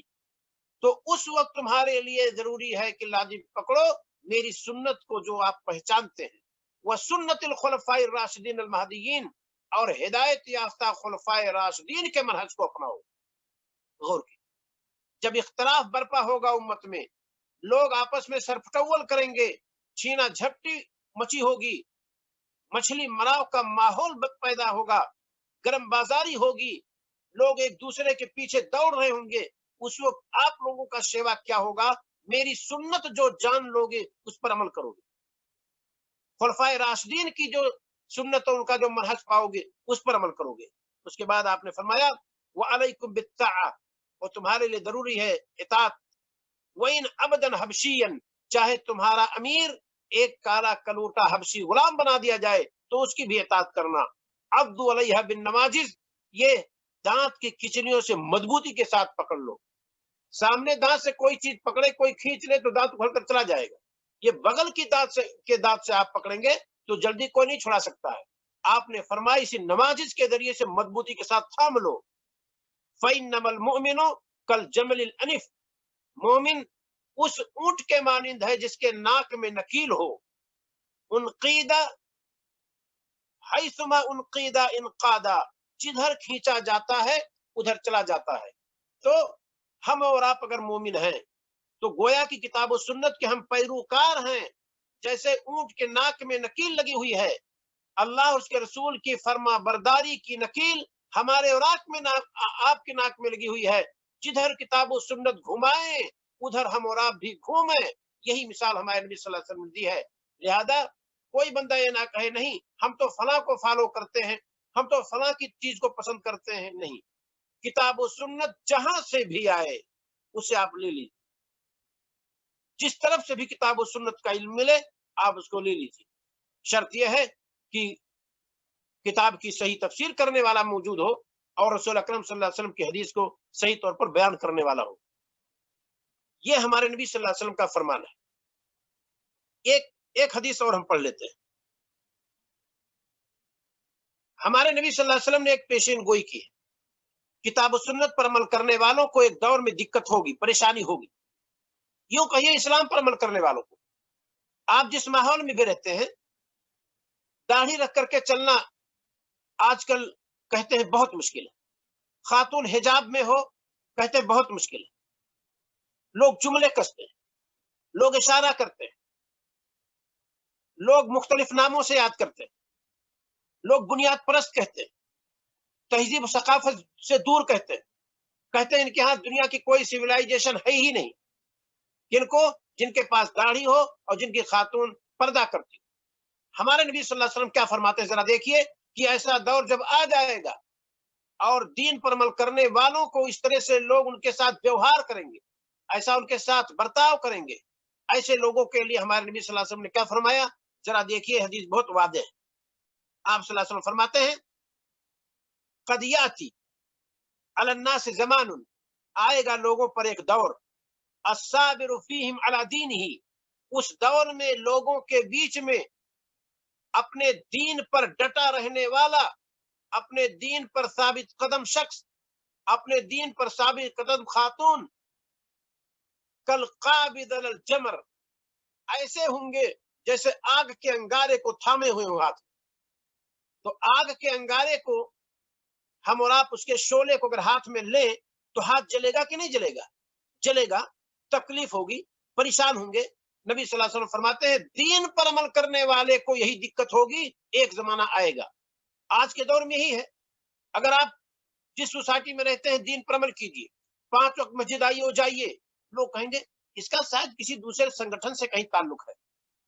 تو اس وقت تمہارے لیے ضروری ہے کہ لازم پکڑو میری سنت کو جو آپ پہچانتے ہیں، وَسُنَّتِ الْخُلَفَاءِ الرَّاشِدِينَ الْمَهْدِيِّينَ، اور ہدایت یافتہ خلفاء راشدین کے منہج کو اپناؤ۔ غور کی، جب اختلاف برپا ہوگا امت میں، لوگ آپس میں سرپٹول کریں گے، چھینا جھپٹی مچی ہوگی، مچھلی مراؤ کا ماحول پیدا ہوگا، گرم بازاری ہوگی، لوگ ایک دوسرے کے پیچھے دوڑ رہے ہوں گے، اس وقت آپ لوگوں کا شیوا کیا ہوگا؟ میری سنت جو جان لوگے اس پر عمل کرو گے، خلفائے راشدین کی جو سنت ان کا جو منہج پاؤ گے اس پر عمل کرو گے۔ اس کے بعد آپ نے فرمایا وَعَلَيْكُمْ بِالطَّاعَةِ، اور تمہارے لیے ضروری ہے اطاعت، وَإِنْ عَبْدًا حَبْشِيًّا، چاہے تمہارا امیر ایک کالا کلوٹا حبشی غلام بنا دیا جائے تو اس کی بھی اطاعت کرنا۔ عَضُّوا عَلَيْهَا بِالنَّوَاجِذِ، یہ دانت کی کچلیوں سے مضبوطی کے ساتھ پکڑ لو۔ سامنے دانت سے کوئی چیز پکڑے، کوئی کھینچ لے تو دانت اکھڑ کر چلا جائے گا، یہ بغل کی دانت سے آپ پکڑیں گے تو جلدی کوئی نہیں چھڑا سکتا ہے۔ آپ نے فرمایا اسی نمازج کے ذریعے سے مضبوطی کے ساتھ تھام لو۔ فَإِنَّمَا الْمُؤْمِنُ كَالْجَمَلِ الْأَنِفِ، مومن اس اونٹ کے مانند ہے جس کے ناک میں نکیل ہو، انقیدہ حیثما انقیدہ انقادا، جدھر کھینچا جاتا ہے ادھر چلا جاتا ہے۔ تو ہم اور آپ اگر مومن ہیں تو گویا کی کتاب و سنت کے ہم پیروکار ہیں، جیسے اونٹ کے ناک میں نکیل لگی ہوئی ہے، اللہ اس کے رسول کی فرما برداری کی نکیل ہمارے اور آپ کے ناک میں لگی ہوئی ہے، جدھر کتاب و سنت گھمائیں ادھر ہم اور آپ بھی گھومیں، یہی مثال ہمارے نبی صلی اللہ علیہ وسلم نے دی ہے۔ لہذا کوئی بندہ یہ نہ کہے نہیں ہم تو فلاں کو فالو کرتے ہیں، ہم تو فلاں کی چیز کو پسند کرتے ہیں، نہیں، کتاب و سنت جہاں سے بھی آئے اسے آپ لے لیجیے، جس طرف سے بھی کتاب و سنت کا علم ملے آپ اس کو لے لیجیے، شرط یہ ہے کہ کتاب کی صحیح تفسیر کرنے والا موجود ہو اور رسول اکرم صلی اللہ علیہ وسلم کی حدیث کو صحیح طور پر بیان کرنے والا ہو۔ یہ ہمارے نبی صلی اللہ علیہ وسلم کا فرمان ہے۔ ایک حدیث اور ہم پڑھ لیتے ہیں۔ ہمارے نبی صلی اللہ علیہ وسلم نے ایک پیشین گوئی کی ہے، کتاب و سنت پر عمل کرنے والوں کو ایک دور میں دقت ہوگی، پریشانی ہوگی، یوں کہیے اسلام پر عمل کرنے والوں کو۔ آپ جس ماحول میں بھی رہتے ہیں، داڑھی رکھ کر کے چلنا آج کل کہتے ہیں بہت مشکل ہے، خاتون حجاب میں ہو کہتے ہیں بہت مشکل ہے، لوگ جملے کستے ہیں، لوگ اشارہ کرتے ہیں، لوگ مختلف ناموں سے یاد کرتے ہیں، لوگ بنیاد پرست کہتے ہیں، تہذیب و ثقافت سے دور کہتے ہیں ان کے ہاں دنیا کی کوئی سویلائزیشن ہے ہی نہیں، جن کے پاس داڑھی ہو اور جن کی خاتون پردہ کرتی ہو۔ ہمارے نبی صلی اللہ علیہ وسلم کیا فرماتے ہیں ذرا دیکھیے کہ ایسا دور جب آ جائے گا اور دین پر عمل کرنے والوں کو اس طرح سے لوگ ان کے ساتھ ویوہار کریں گے، ایسا ان کے ساتھ برتاؤ کریں گے، ایسے لوگوں کے لیے ہمارے نبی صلی اللہ علیہ وسلم نے کیا فرمایا ذرا دیکھیے، حدیث بہت واضح ہے۔ آپ صلی اللہ علیہ وسلم فرماتے ہیں قد یاتی علی الناس زمان، آئے گا لوگوں پر ایک دور، الصابر فیہم علی دینہ، اس دور میں لوگوں کے بیچ میں اپنے دین پر ڈٹا رہنے والا، اپنے دین پر ثابت قدم شخص، اپنے دین پر ثابت قدم خاتون، کالقابض علی الجمر، ایسے ہوں گے جیسے آگ کے انگارے کو تھامے ہوئے ہوں ہاتھ۔ تو آگ کے انگارے کو ہم اور آپ اس کے شعلے کو اگر ہاتھ میں لیں تو ہاتھ جلے گا کہ نہیں جلے گا؟ جلے گا، تکلیف ہوگی، پریشان ہوں گے۔ نبی صلی اللہ علیہ وسلم فرماتے ہیں دین پر عمل کرنے والے کو یہی دقت ہوگی، ایک زمانہ آئے گا۔ آج کے دور میں یہی ہے، اگر آپ جس سوسائٹی میں رہتے ہیں دین پر عمل کیجیے، 5 وقت مسجد آئیے ہو جائیے، لوگ کہیں گے اس کا شاید کسی دوسرے سنگٹھن سے کہیں تعلق ہے،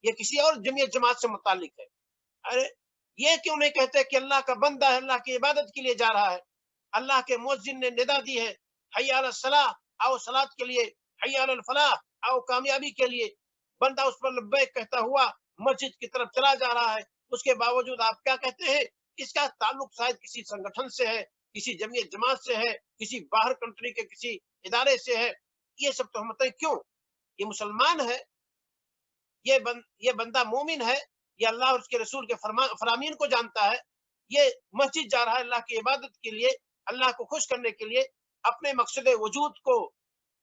یہ کسی اور جمعیت جماعت سے متعلق ہے۔ अरे ये क्यों नहीं कहते कि अल्लाह का बंदा है, अल्लाह की इबादत के लिए जा रहा है। अल्लाह के मुअज्जिन ने निदा दी है, हय्या अला सलाह, आओ सलात के लिए, हय्या अल फलाह, आओ कामयाबी के लिए। बंदा उस पर लब्बैक कहता हुआ मस्जिद की तरफ चला जा रहा है, उसके बावजूद आप क्या कहते हैं? इसका ताल्लुक शायद किसी संगठन से है, किसी जमीयत जमात से है, किसी बाहर कंट्री के किसी इदारे से है। ये सब तोहमतें क्यों? ये मुसलमान है, ये बंदा मोमिन है, ये अल्लाह और उसके रसूल के फरामीन को जानता है, ये मस्जिद जा रहा है अल्लाह की इबादत के लिए, अल्लाह को खुश करने के लिए, अपने मकसद वजूद को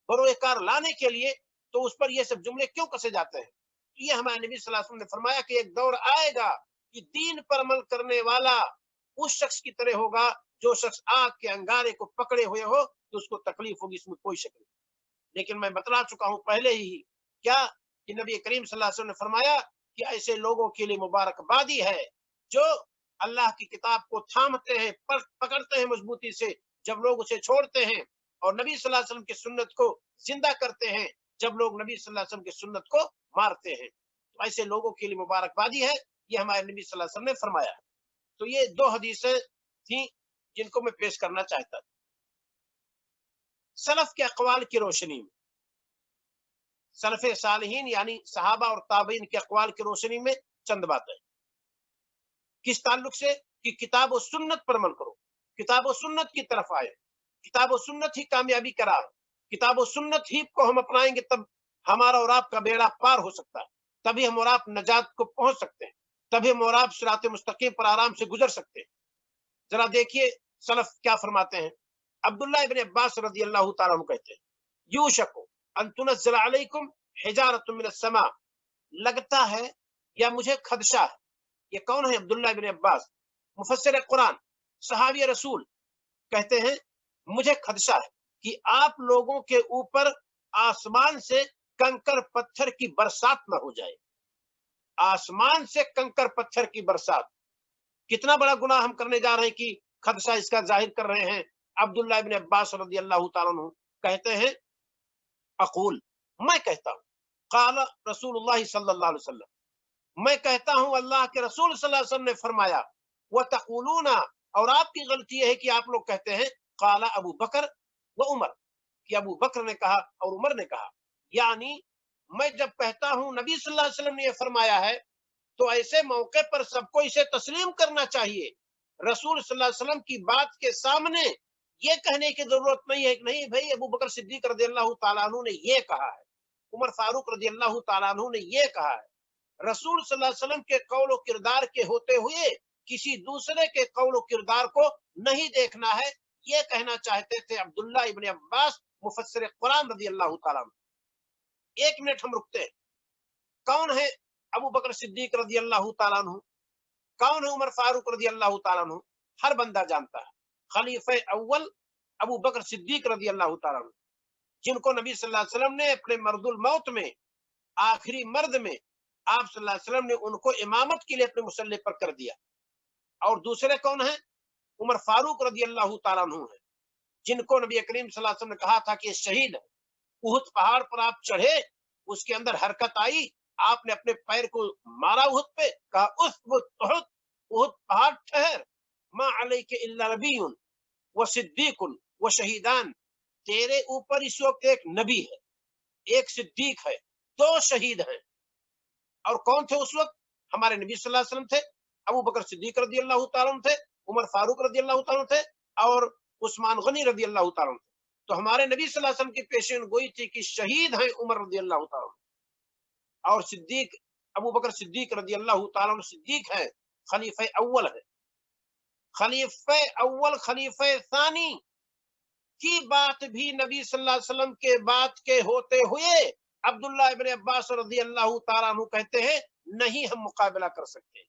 बरोएकार लाने के लिए, तो उस पर ये सब जुमले क्यों कसे जाते हैं? ये हमारे नबी सल्लल्लाहु अलैहि वसल्लम ने फरमाया कि एक दौर आएगा कि दीन पर अमल करने वाला उस शख्स की तरह होगा जो शख्स आग के अंगारे को पकड़े हुए हो, तो उसको तकलीफ होगी, इसमें कोई शक नहीं। लेकिन मैं बतला चुका हूं पहले ही क्या कि नबी करीम सल्लल्लाहु अलैहि वसल्लम ने फरमाया कि ऐसे लोगों के लिए मुबारकबादी है जो अल्लाह की किताब को थामते हैं, पकड़ते हैं मजबूती से जब लोग उसे छोड़ते हैं, और नबी सल्लल्लाहु अलैहि वसल्लम की सुन्नत को जिंदा करते हैं जब लोग नबी सल्लल्लाहु अलैहि वसल्लम की सुन्नत को मारते हैं। तो ऐसे लोगों के लिए मुबारकबादी है, ये हमारे नबी सल्लल्लाहु अलैहि वसल्लम ने फरमाया। तो ये दो हदीसें थी जिनको मैं पेश करना चाहता था सलफ के अकवाल की रोशनी में। सलफ़े सालिहीन यानी सहाबा और ताबईन के अक़वाल की रोशनी में चंद बातें। किस ताल्लुक से? कि किताब और सुन्नत पर अमल करो, किताब और सुन्नत की तरफ आए, किताब और सुन्नत ही कामयाबी का राह, किताब और सुन्नत ही को हम अपनाएंगे तब हमारा और आपका बेड़ा पार हो सकता है, तभी हम और आप नजात को पहुंच सकते हैं, तभी हम और आप सिरात मुस्तकीम पर आराम से गुजर सकते हैं। जरा देखिए सलफ क्या फरमाते हैं। अब्दुल्लाह इब्न अब्बास रज़ियल्लाहु ताला अन्हु कहते हैं, यूशकु अन तुनज़्ज़ल अलैकुम हिजारतुम मिनस समा, लगता है या मुझे खदशा है। ये कौन है? अब्दुल्लाह इब्न अब्बास, मुफस्सिर कुरान, सहाबी रसूल, कहते हैं मुझे खदशा है कि आप लोगों के ऊपर आसमान से कंकर पत्थर की बरसात न हो जाए। आसमान से कंकर पत्थर की बरसात, कितना बड़ा गुनाह हम करने जा रहे हैं कि खदशा इसका जाहिर कर रहे हैं। अब्दुल्लाह इब्न अब्बास रज़ियल्लाहु ताला अन्हु कहते हैं, अकूल, मैं कहता हूँ, काला रसूलुल्लाह सल्लल्लाहु अलैहि वसल्लम, मैं कहता हूँ अल्लाह के रसूल सल्लल्लाहु अलैहि वसल्लम ने फरमाया, व तक़ूलूना, और आपकी गलती यह है कि आप लोग कहते हैं, काला अबू बकर व उमर, कि अबू बकर ने कहा और उमर ने कहा। यानी मैं जब कहता हूँ नबी सल्लल्लाहु अलैहि वसल्लम ने यह फरमाया है, तो ऐसे मौके पर सबको इसे तस्लीम करना चाहिए। रसूल सल्लल्लाहु अलैहि वसल्लम की बात के सामने ये कहने की जरूरत नहीं है कि नहीं भाई अबू बकर सिद्दीक रज़ियल्लाहु ताला अन्हु ने ये कहा है, उमर फारूक रज़ियल्लाहु ताला अन्हु ने ये कहा है। रसूल सल्लल्लाहु अलैहि वसल्लम के कौल और किरदार के होते हुए किसी दूसरे के कौल और किरदार को नहीं देखना है, ये कहना चाहते थे अब्दुल्ला इब्न अब्बास मुफस्सिर कुरान रज़ियल्लाहु ताला अन्हु। एक मिनट हम रुकते हैं। कौन है अबू बकर सिद्दीक रज़ियल्लाहु ताला अन्हु? कौन है उमर फारूक रज़ियल्लाहु ताला अन्हु? हर बंदा जानता है। खलीफे अव्वल अबू बकर सिद्दीक रज़ियल्लाहु ताला अन्हु, जिनको नबी सल्लल्लाहु अलैहि वसल्लम ने अपने मर्दुल मौत में, आखिरी मर्द में, आप सल्लल्लाहु अलैहि वसल्लम ने उनको इमामत के लिए अपने मुसल्ले पर कर दिया। और दूसरे कौन है? उमर फारूक रज़ियल्लाहु ताला अन्हु है, जिनको नबी करीम सल्लल्लाहु अलैहि वसल्लम ने कहा था कि ये शहीद है। उहुद पहाड़ पर आप चढ़े, उसके अंदर हरकत आई, आपने अपने पैर को मारा उहुद पे, कहा उसबुत उहुद, उहुद पहाड़ ठहर, मा अलैका इल्ला नबियुन व सिद्दीकुन व शहीदान, तेरे ऊपर इस वक्त एक नबी है, एक सिद्दीक है, दो शहीद हैं। और कौन थे उस वक्त? हमारे नबी सल्लल्लाहु अलैहि वसल्लम थे, अबू बकर सिद्दीक रज़ियल्लाहु ताला अन्हु थे, उमर फारूक रज़ियल्लाहु ताला अन्हु थे, और उस्मान गनी रज़ियल्लाहु ताला अन्हु थे। तो हमारे नबी सल्लल्लाहु अलैहि वसल्लम की पेशीन गोई थी कि शहीद हैं उमर रज़ियल्लाहु ताला अन्हु, और सिद्दीक अबू बकर सिद्दीक रज़ियल्लाहु ताला अन्हु सिद्दीक हैं, खलीफे अव्वल है। खलीफे अव्वल खलीफे सानी की बात भी नबी सल्लल्लाहु अलैहि वसल्लम के बात के होते हुए अब्दुल्ला इब्न अब्बास रज़ियल्लाहु ताला अन्हु कहते हैं, नहीं हम मुकाबला कर सकते।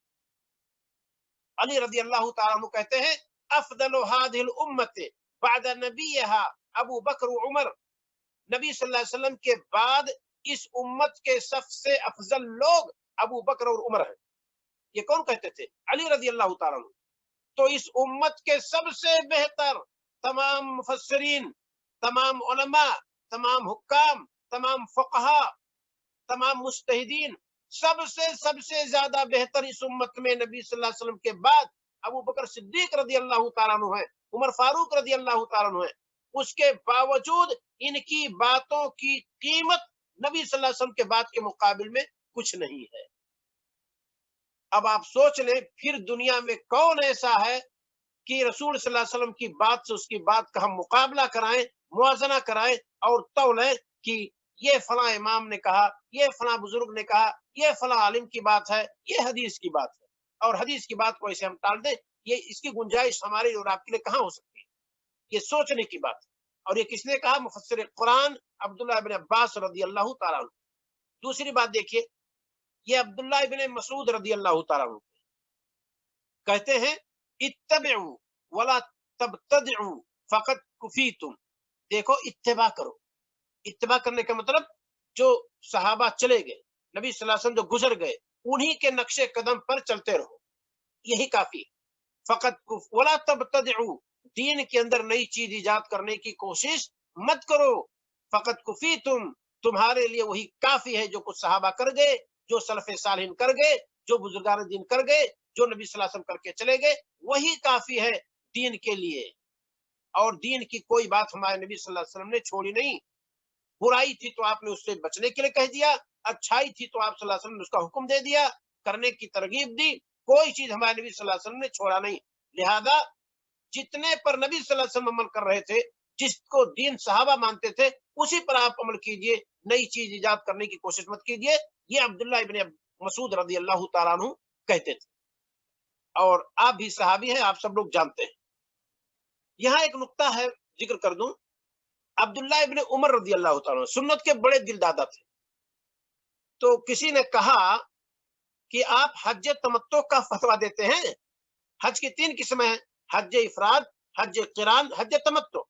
अली रज़ियल्लाहु ताला अन्हु कहते हैं, अफदलु हादिहिल उम्मति बाद नबीहा अबू बकर व उमर, नबी सल्लल्लाहु अलैहि वसल्लम के बाद इस उम्मत के सबसे अफजल लोग अबू बकर और उमर हैं। ये कौन कहते थे? अली रज़ियल्लाहु ताला अन्हु। तो इस उम्मत के सबसे बेहतर तमाम मुफस्सिरीन, तमाम उलमा, तमाम हुक्काम, तमाम फुक़हा, तमाम मुज्तहिदीन सबसे ज्यादा बेहतर इस उम्मत में नबी सल्लल्लाहु अलैहि वसल्लम के बाद अबू बकर सिद्दीक रदी अल्लाह तआला अन्हु है, उमर फारूक रदी अल्लाह तआला अन्हु है। उसके बावजूद इनकी बातों की कीमत नबी सल्लल्लाहु अलैहि वसल्लम के बाद के मुकाबिल में कुछ नहीं है। अब आप सोच लें, फिर दुनिया में कौन ऐसा है कि रसूल सल्लल्लाहु अलैहि वसल्लम की बात से उसकी बात का हम मुकाबला कराएं, मुआजना कराएं और तौलें कि ये फला इमाम ने कहा, ये फला बुजुर्ग ने कहा, ये फला आलिम की बात है, ये हदीस की बात है, और हदीस की बात को ऐसे हम टाल दें, ये इसकी गुंजाइश हमारी और आपके लिए कहाँ हो सकती है? ये सोचने की बात है। और ये किसने कहा? मुफस्सिर कुरान अब्दुल्लाह इब्न अब्बास रदी अल्लाह तआला अन्हु। दूसरी बात देखिए, ये अब्दुल्लाह इब्न मसूद रदी अल्लाह तआला अन्हु कहते हैं, इत्तबिउ वला तब्तदिउ फकत कुफीतुम। देखो, इत्तिबा करो। इत्तिबा करने का मतलब जो सहाबा चले गए, नबी सल्लल्लाहु अलैहि वसल्लम जो गुजर गए, उन्हीं के नक्शे कदम पर चलते रहो, यही काफी। फकत वला तब्तदिउ, दीन के अंदर नई चीज इजाद करने की कोशिश मत करो। फकत कुफीतुम, तुम्हारे लिए वही काफी है जो कुछ सहाबा कर गए, जो सलफ़े सालिहीन कर गए, जो बुजुर्गान दीन कर गए, जो नबी सल्लल्लाहु अलैहि वसल्लम करके चले गए, वही काफी है दीन के लिए। और दीन की कोई बात हमारे नबी सल्लल्लाहु अलैहि वसल्लम ने छोड़ी नहीं। बुराई थी तो आपने उससे बचने के लिए कह दिया, अच्छाई थी तो आप सल्लल्लाहु अलैहि वसल्लम ने उसका हुक्म दे दिया, करने की तरगीब दी। कोई चीज हमारे नबी सल्लल्लाहु अलैहि वसल्लम ने छोड़ा नहीं। लिहाजा जितने पर नबी सल्लल्लाहु अलैहि वसल्लम अमल कर रहे थे, जिसको दीन सहाबा मानते थे, उसी पर आप अमल कीजिए, नई चीज इजाद करने की कोशिश मत कीजिए। ये अब्दुल्लाह इब्न मसूद रदी अल्लाह तआला अन्हु कहते थे, और आप भी सहाबी हैं, आप सब लोग जानते हैं। यहाँ एक नुक्ता है, जिक्र कर दूं। अब्दुल्लाह इब्न उमर रदी अल्लाह तआला अन्हु सुन्नत के बड़े दिलदादा थे। तो किसी ने कहा कि आप हज तमत्तो का फतवा देते हैं। हज की 3 किस्में हैं, हज इफराद, हज क़िरान, हज तमत्तो।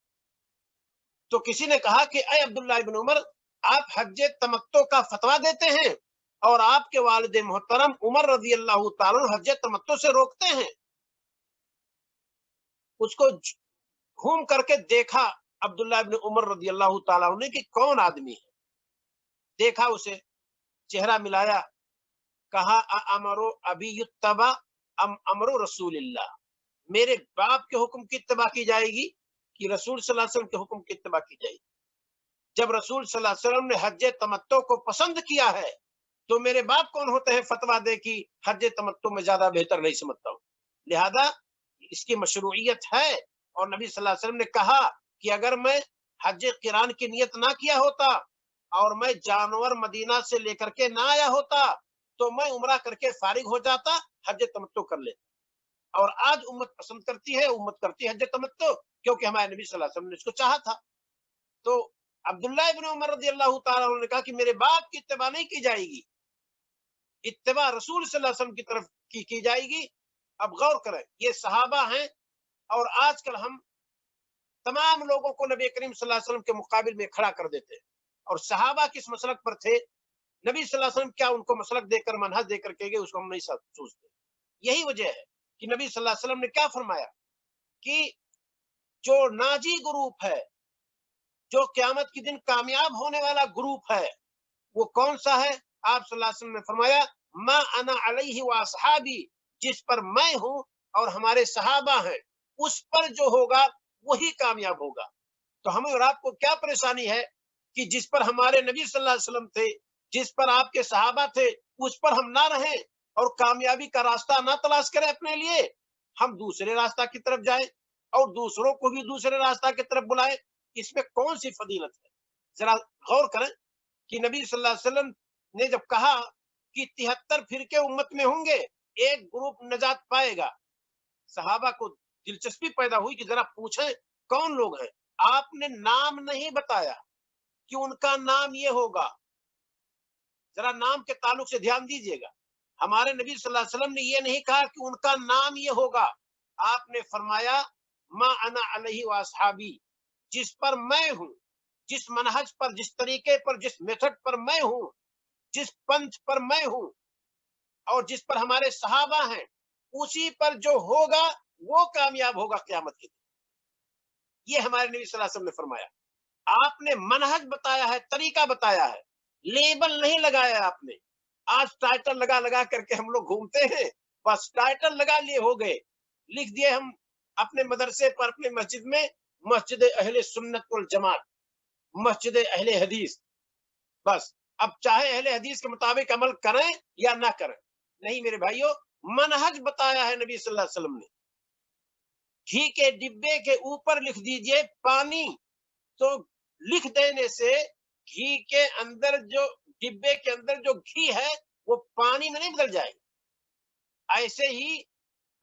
तो किसी ने कहा कि अय अब्दुल्लाह इब्न उमर, आप हज तमत्तो का फतवा देते हैं और आपके वालिद मोहतरम उमर रजी अल्लाह तआला अन्हु हज तमत्तो से रोकते हैं। उसको घूम करके देखा अब्दुल्लाह इब्न उमर रजी अल्लाह तआला अन्हु ने कि कौन आदमी है। देखा उसे, चेहरा मिलाया, कहा अमरो अबी युत्तबा अम अमरो रसूलिल्लाह, मेरे बाप के हुक्म की इत्तिबा की जाएगी कि रसूल सल्लल्लाहु अलैहि वसल्लम के हुक्म की इत्तिबा की जाएगी? जब रसूल सल्लल्लाहु अलैहि वसल्लम ने हज तमत्तो को पसंद किया है, तो मेरे बाप कौन होते हैं फतवा दे कि हज तमत्तो में ज्यादा बेहतर? नहीं समझता हूं। लिहाजा इसकी मशरूइयत है, और नबी सल्लल्लाहु अलैहि वसल्लम ने कहा कि अगर मैं हज किरान की नियत ना किया होता और मैं जानवर मदीना से लेकर के ना आया होता, तो मैं उमरा करके फारिग हो जाता, हज तमत्तो कर लेता। और आज उम्मत पसंद करती है, उम्मत करती है हज तमत्तो, क्योंकि हमारे नबी सल्लल्लाहु अलैहि वसल्लम ने इसको चाहा था। तो अब्दुल्लाह इब्न उमर रजी अल्लाह तआला अन्हु ने कहा कि मेरे बाप की इत्तिबा नहीं की जाएगी, इत्तिबा रसूल सल्लल्लाहु अलैहि वसल्लम की तरफ की जाएगी। अब गौर करें, ये सहाबा हैं, और आजकल हम तमाम लोगों को नबी करीम सल्लल्लाहु अलैहि वसल्लम के मुकाबिल में खड़ा कर देते हैं। और सहाबा किस मसलक पर थे, नबी सल्लल्लाहु अलैहि वसल्लम क्या उनको मसलक देकर, मनहज देकर के गए, उसको हम नहीं सोचते। यही वजह है कि नबी सल्लल्लाहु अलैहि वसल्लम ने क्या फरमाया कि जो नाजी ग्रुप है, जो क़यामत के दिन कामयाब होने वाला ग्रुप है, वो कौन सा है? आप सल्लल्लाहु अलैहि वसल्लम ने फरमाया, मा अना अलैहि व असहाबी, जिस पर मैं हूं और हमारे सहाबा हैं, उस पर जो होगा वही कामयाब होगा। तो हमें और आपको क्या परेशानी है कि जिस पर हमारे नबी सल्लल्लाहु अलैहि वसल्लम थे, जिस पर आपके सहाबा थे, उस पर हम ना रहें और कामयाबी का रास्ता ना तलाश करें अपने लिए, हम दूसरे रास्ता की तरफ जाएं और दूसरों को भी दूसरे रास्ता की तरफ बुलाएं। इसमें कौन सी फजीलत है? जरा गौर करें कि नबी सल्लल्लाहु अलैहि वसल्लम ने जब कहा कि 73 फिरके उम्मत में होंगे, एक ग्रुप नजात पाएगा, सहाबा को दिलचस्पी पैदा हुई कि जरा पूछें कौन लोग हैं। आपने नाम नहीं बताया कि उनका नाम ये होगा। जरा नाम के ताल्लुक से ध्यान दीजिएगा। हमारे नबी सल्लल्लाहु अलैहि वसल्लम ने ये नहीं कहा कि उनका नाम ये होगा। आपने फरमाया, मा अना अलैहि व असहाबी, जिस पर मैं हूं, जिस मनहज पर, जिस तरीके पर, जिस मेथड पर मैं हूं, जिस पंथ पर मैं हूं और जिस पर हमारे सहाबा हैं, उसी पर जो होगा वो कामयाब होगा क़यामत के दिन। ये हमारे नबी सल्लल्लाहु अलैहि वसल्लम ने फरमाया। आपने मनहज बताया है, तरीका बताया है, लेबल नहीं लगाया आपने आज टाइटल लगा लगा करके हम लोग घूमते हैं, बस टाइटल लगा लिए हो गए, लिख दिए हम अपने मदरसे पर, अपने मस्जिद में, मस्जिद अहले सुन्नत वल जमात, मस्जिद अहले हदीस। बस अब चाहे अहले हदीस के मुताबिक अमल करें या ना करें, नहीं मेरे भाइयों, मनहज बताया है नबी सल्लल्लाहु अलैहि वसल्लम ने। घी के डिब्बे के ऊपर लिख दीजिए पानी, तो लिख देने से घी के अंदर जो, डिब्बे के अंदर जो घी है वो पानी में नहीं बदल जाएगा। ऐसे ही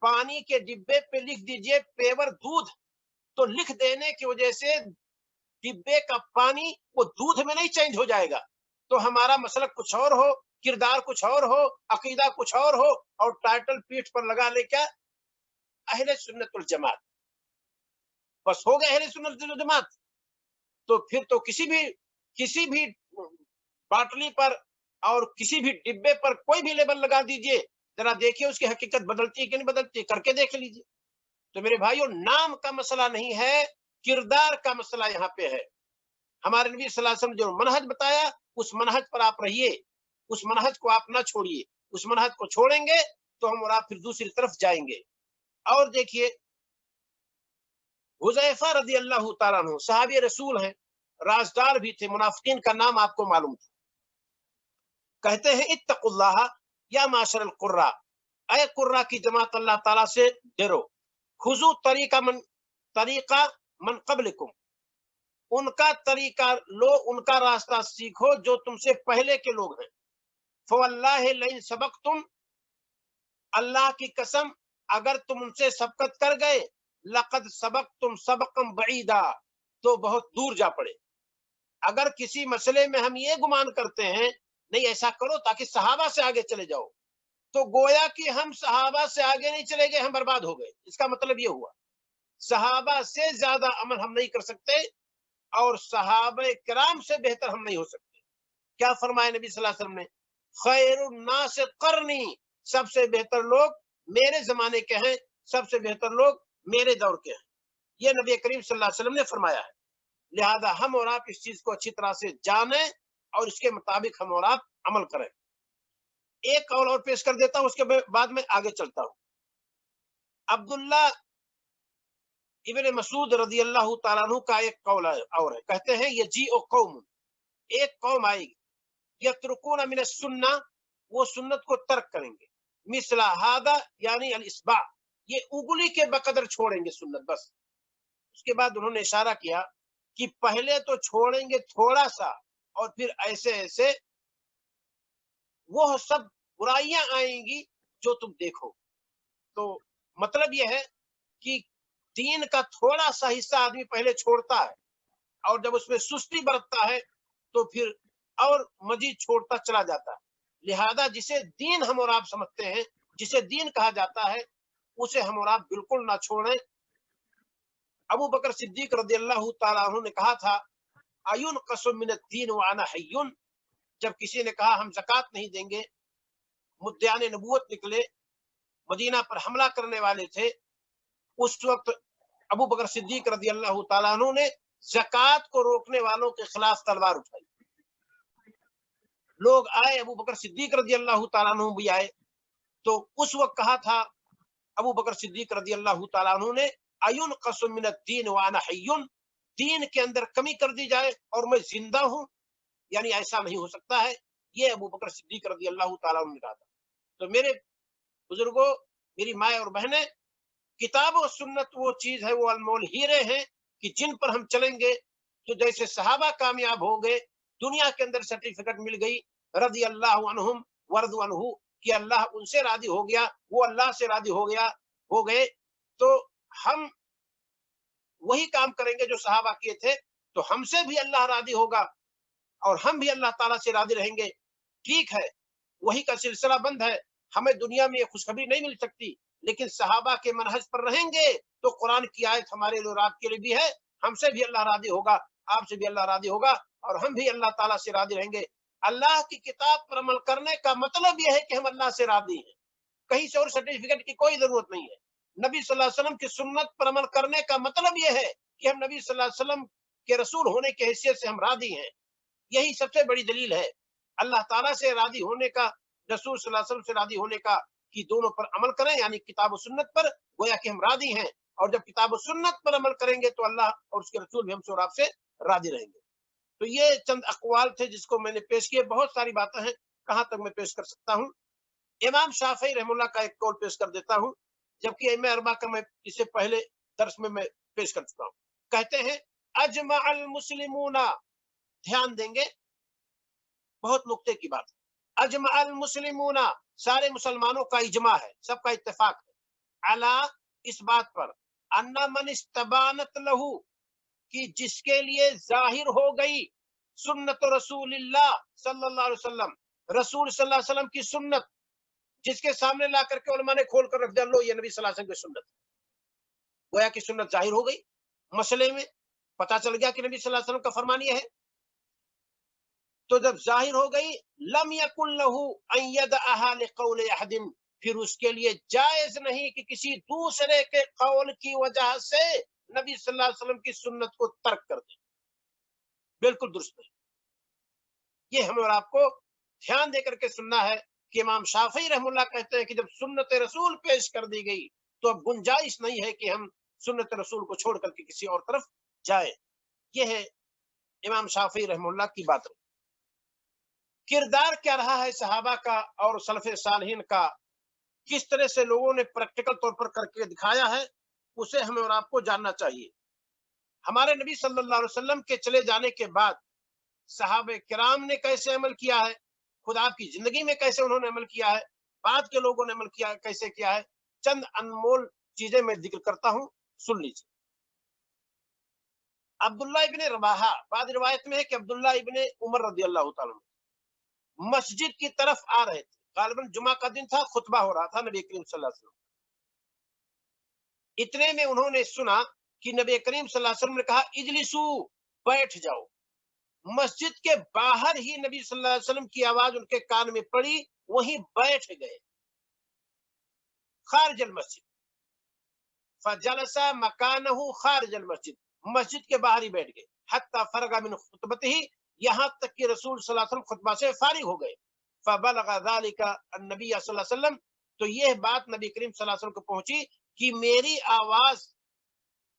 पानी के डिब्बे पे लिख दीजिए पेवर दूध, तो लिख देने की वजह से डिब्बे का पानी वो दूध में नहीं चेंज हो जाएगा। तो हमारा मसलक कुछ और हो, किरदार कुछ और हो, अकीदा कुछ और हो, और टाइटल पीठ पर लगा ले क्या, अहले सुन्नत वल जमात, बस हो गए अहले सुन्नत वल जमात। तो फिर तो किसी भी बाटली पर और किसी भी डिब्बे पर कोई भी लेबल लगा दीजिए, जरा देखिए उसकी हकीकत बदलती है कि नहीं बदलती, करके देख लीजिए। तो मेरे भाइयों, नाम का मसला नहीं है, किरदार का मसला यहाँ पे है। हमारे नबी सल्लल्लाहु अलैहि वसल्लम जो मनहज बताया, उस मनहज पर आप रहिए, उस मनहज को आप ना छोड़िए। उस मनहज को छोड़ेंगे तो हम और आप फिर दूसरी तरफ जाएंगे। और देखिए, हुज़ैफा रज़ी अल्लाह तआला अन्हु सहाबी रसूल हैं, राजदार भी थे, मुनाफिकीन का नाम आपको मालूम था। कहते हैं इत्तकुल्लाह या माशरल कुर्रा, ऐ कुर्रा की जमात, अल्लाह ताला से डरो। खुजू तरीका मन कबलिकुम, उनका तरीका लो, उनका रास्ता सीखो जो तुमसे पहले के लोग हैं। फवल्लाहि लइन सबकतुम, अल्लाह की कसम, अगर तुम उनसे सबकत कर गए, लक़द सबकतुम सबकम बईदा, तो बहुत दूर जा पड़े। अगर किसी मसले में हम ये गुमान करते हैं, नहीं ऐसा करो ताकि सहाबा से आगे चले जाओ, तो गोया कि हम सहाबा से आगे नहीं चले गए, हम बर्बाद हो गए। इसका मतलब ये हुआ, सहाबा से ज्यादा अमल हम नहीं कर सकते, और सहाबा किराम से बेहतर हम नहीं हो सकते। क्या फरमाया नबी सल्लल्लाहु अलैहि वसल्लम ने, खैरुन नास करनी, सबसे बेहतर लोग मेरे जमाने के हैं, सबसे बेहतर लोग मेरे दौर के हैं। ये नबी करीम सल्लल्लाहु अलैहि वसल्लम ने फरमाया है। लिहाजा हम और आप इस चीज को अच्छी तरह से जाने और इसके मुताबिक हम और आप अमल करें। एक कौल और पेश कर देता हूं, उसके बाद में आगे चलता हूं। अब्दुल्ला इब्न मसूद रजी अल्लाह तआला अन्हु का एक कौल और है, कहते हैं ये जी ओ कौम, एक कौम आएगी, यत्रुकून मिन सुन्ना, वो सुन्नत को तर्क करेंगे, मिसला हादा यानी अल इस्बा, ये उंगली के बकदर छोड़ेंगे सुन्नत बस। उसके बाद उन्होंने इशारा किया कि पहले तो छोड़ेंगे थोड़ा सा, और फिर ऐसे ऐसे वो सब बुराइयां आएंगी जो तुम देखो। तो मतलब यह है कि दीन का थोड़ा सा हिस्सा आदमी पहले छोड़ता है, और जब उसमें सुस्ती बरतता है तो फिर और मजीद छोड़ता चला जाता है। लिहाजा जिसे दीन हम और आप समझते हैं, जिसे दीन कहा जाता है, उसे हम और आप बिल्कुल ना छोड़ें। अबू बकर सिद्दीक रज़ियल्लाहु ताला अन्हु ने कहा था, अयुन कसम मिन दीन व अना हय्युन, जब किसी ने कहा हम ज़कात नहीं देंगे, मुद्दयान नबूवत निकले, मदीना पर हमला करने वाले थे, उस वक्त अबू बकर सिद्दीक रज़ियल्लाहु ताला अन्हु ने ज़कात को रोकने वालों के खिलाफ तलवार उठाई। लोग आए, अबू बकर सिद्दीक रज़ियल्लाहु ताला अन्हु भी आए, तो उस वक्त कहा था अबू बकर सिद्दीक रज़ियल्लाहु ताला अन्हु ने, अयुन कसम मिन दीन व अना हय्युन, दीन के अंदर कमी कर दी जाए और मैं जिंदा हूं, यानी ऐसा नहीं हो सकता है। ये अबू बकर सिद्दीक रज़ियल्लाहु ताला अन्हु ने कहा था। तो मेरे बुजुर्गों, मेरी माए और बहनें, किताब और सुन्नत वो चीज है, वो अनमोल हीरे हैं कि जिन पर हम चलेंगे तो जैसे सहाबा कामयाब हो गए, दुनिया के अंदर सर्टिफिकेट मिल गई, रज़ी अल्लाह अन्हुम वरदू अन्हु, कि अल्लाह उनसे राजी हो गया, वो अल्लाह से राजी हो गए, तो हम वही काम करेंगे जो सहाबा किए थे, तो हमसे भी अल्लाह राजी होगा और हम भी अल्लाह ताला से राजी रहेंगे। ठीक है, वही का सिलसिला बंद है, हमें दुनिया में ये खुशखबरी नहीं मिल सकती, लेकिन सहाबा के मनहज पर रहेंगे तो कुरान की आयत हमारे लिए और आपके लिए भी है, हमसे भी अल्लाह राजी होगा, आपसे भी अल्लाह राजी होगा, और हम भी अल्लाह ताला से राजी रहेंगे। अल्लाह की किताब पर अमल करने का मतलब यह है कि हम अल्लाह से राजी हैं, कहीं से और सर्टिफिकेट की कोई जरूरत नहीं है। नबी सल्लल्लाहु अलैहि वसल्लम की सुन्नत पर अमल करने का मतलब यह है कि हम नबी सल्लल्लाहु अलैहि वसल्लम के रसूल होने की हैसियत से हम राजी हैं। यही सबसे बड़ी दलील है। अल्लाह ताला से राजी होने का रसूल सल्लल्लाहु अलैहि वसल्लम से राजी होने का कि दोनों पर अमल करें, यानी किताब और सुन्नत पर, गोया कि हम राजी हैं। और जब किताब और सुन्नत पर अमल करेंगे तो अल्लाह और उसके रसूल भी हमसे और आपसे राजी रहेंगे। तो ये चंद अकवाल थे जिसको मैंने पेश किए। बहुत सारी बातें हैं, कहाँ तक मैं पेश कर सकता हूँ। इमाम शाफी रहमुल्लाह का एक कौल पेश कर देता हूँ, जबकि अइम्मा अरबा का मैं इससे पहले दर्स में मैं पेश कर चुका हूँ। कहते हैं अजमअल मुस्लिमूना, ध्यान देंगे, बहुत नुक्ते की बात है। अजमअल मुस्लिमूना, सारे मुसलमानों का इजमा है, सबका इत्तेफाक है, अला, इस बात पर, अन्ना मन इस्तबानत लहू, कि जिसके लिए जाहिर हो गई सुन्नत रसूलिल्लाह सल्लल्लाहु अलैहि वसल्लम, रसूल सल्लल्लाहु अलैहि वसल्लम की सुन्नत, जिसके सामने ला करके उलमा ने खोल कर रख दिया, लो ये नबी सल्लल्लाहु अलैहि वसल्लम की सुन्नत, गोया की सुन्नत जाहिर हो गई। मसले में पता चल गया कि नबी सल्लल्लाहु अलैहि वसल्लम का फरमान ये है। तो जब जाहिर हो गई, लम यकुल लहू अन यदअहा लिकौल अहदिन, फिर उसके लिए जायज नहीं कि किसी दूसरे के कौल की वजह से नबी सल्लल्लाहु अलैहि वसल्लम की सुन्नत को तर्क कर दे। बिल्कुल दुरुस्त नहीं। ये हमें और आपको ध्यान देकर के सुनना है कि इमाम शाफी रहमुल्लाह कहते हैं कि जब सुन्नत रसूल पेश कर दी गई तो अब गुंजाइश नहीं है कि हम सुन्नत रसूल को छोड़ करके किसी और तरफ जाए। ये है इमाम शाफी रहमुल्लाह की बात। किरदार क्या रहा है सहाबा का और सलफ़े सालिहीन का, किस तरह से लोगों ने प्रैक्टिकल तौर पर करके दिखाया है, उसे हमें और आपको जानना चाहिए। हमारे नबी सल्लल्लाहु अलैहि वसल्लम के चले जाने के बाद सहाबे किराम ने कैसे अमल किया है, खुद आपकी जिंदगी में कैसे उन्होंने अमल किया है, बाद के लोगों ने अमल किया कैसे किया है, चंद अनमोल चीजें मैं जिक्र करता हूं, सुन लीजिए। अब्दुल्ला इब्ने रवाहा, बाद रिवायत में है कि अब्दुल्ला इब्ने उमर रज़ी अल्लाह तआला मस्जिद की तरफ आ रहे थे, गालिबन जुमा का दिन था, खुतबा हो रहा था नबी करीम सल्लल्लाहु अलैहि वसल्लम। इतने में उन्होंने सुना कि नबी करीम सल्लल्लाहु अलैहि वसल्लम ने कहा इजलिसू, बैठ जाओ। मस्जिद के बाहर ही नबी सल्लल्लाहु अलैहि वसल्लम की आवाज उनके कान में पड़ी, वहीं बैठ गए, खारिज अल मस्जिद, फजलसा मकानहु खारिज अल मस्जिद, मस्जिद के बाहर ही बैठ गए, हत्ता फरगा मिन खुतबतिही, यहां तक कि रसूल सल्लल्लाहु अलैहि वसल्लम खुतबा से फारिग हो गए। फबलगा ज़ालिका अन्नबी सल्लल्लाहु अलैहि वसल्लम, तो यह बात नबी करीम सल्लल्लाहु अलैहि वसल्लम को पहुंची कि मेरी आवाज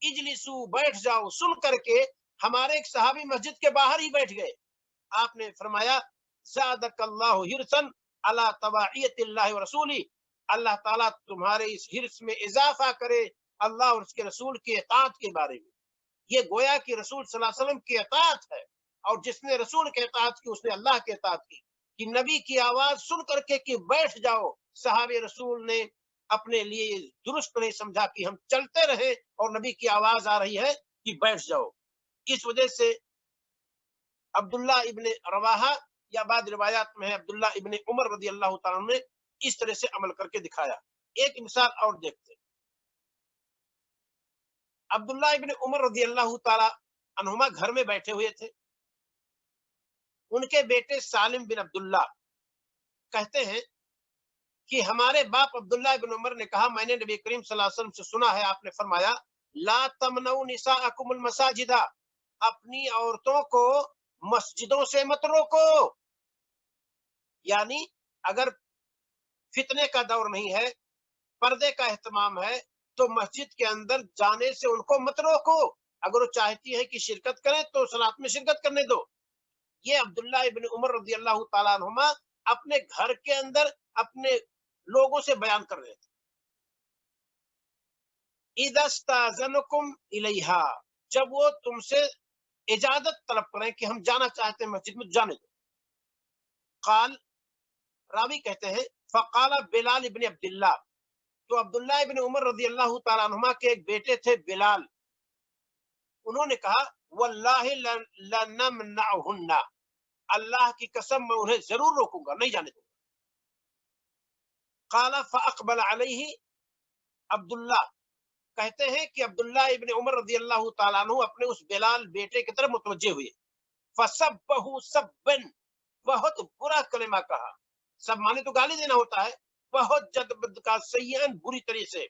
इजलिसू, बैठ जाओ, सुन करके हमारे एक सहाबी मस्जिद के बाहर ही बैठ गए। आपने फरमाया ज़ादकल्लाहु हिरसन अला तबाइयतिल्लाहि व रसूली, अल्लाह ताला तुम्हारे इस हिर्स में इजाफा करे अल्लाह और उसके रसूल की इताअत के बारे में। ये गोया कि रसूल सल्लल्लाहु अलैहि वसल्लम की इताअत है, और जिसने रसूल की इताअत की उसने अल्लाह की इताअत की। कि नबी की आवाज सुन करके कि बैठ जाओ, सहाबे रसूल ने अपने लिए दुरुस्त नहीं समझा कि हम चलते रहे और नबी की आवाज आ रही है कि बैठ जाओ। इस वजह से अब्दुल्ला इब्ने रवाहा, या बाद रिवायात में है अब्दुल्ला इब्ने उमर रज़ी अल्लाह तआला ने इस तरह से अमल करके दिखाया। एक मिसाल और देखते हैं। अब्दुल्ला इब्ने उमर रज़ी अल्लाह तआला अन्हुमा घर में बैठे हुए थे। उनके बेटे सालिम बिन अब्दुल्ला कहते हैं कि हमारे बाप अब्दुल्ला इब्न उमर ने कहा, मैंने नबी करीम सल्लल्लाहु अलैहि वसल्लम से सुना है, आपने फरमाया ला तमनऊ निसाअकुमुल मसाजिदा, अपनी औरतों को मस्जिदों से मत रोको। यानी अगर फितने का दौर नहीं है, पर्दे का एहतमाम है, तो मस्जिद के अंदर जाने से उनको मत रोको। अगर वो चाहती है कि शिरकत करें तो सलात में शिरकत करने दो। ये अब्दुल्ला इब्न उमर रज़ी अल्लाह तआला अन्हुमा अपने घर के अंदर अपने लोगों से बयान कर रहे थे। इदस्ताज़नुकुम इलैहा, जब वो तुमसे इजाजत तलब करें कि हम जाना चाहते हैं मस्जिद में, जाने दो। काल, रावी कहते हैं फ़क़ाल बिलाल इब्न अब्दुल्ला, तो अब्दुल्ला इब्न उमर रज़ी अल्लाह तआला अन्हुमा के एक बेटे थे बिलाल, उन्होंने कहा वल्लाहि लनमनअहुन्ना, अल्लाह की कसम मैं उन्हें जरूर रोकूंगा, नहीं जाने दूंगा। काला फ़अक़बल अलैहि अब्दुल्ला, कहते हैं कि अब्दुल्ला इब्न उमर रज़ी अल्लाह तआला अन्हु अपने उस बिलाल बेटे की तरफ मुतवज्जे हुए। फसब्बहु सब्बन, बहुत बुरा कलिमा कहा। सब माने तो गाली देना होता है, बहुत जद का सय्यन, बुरी तरह से।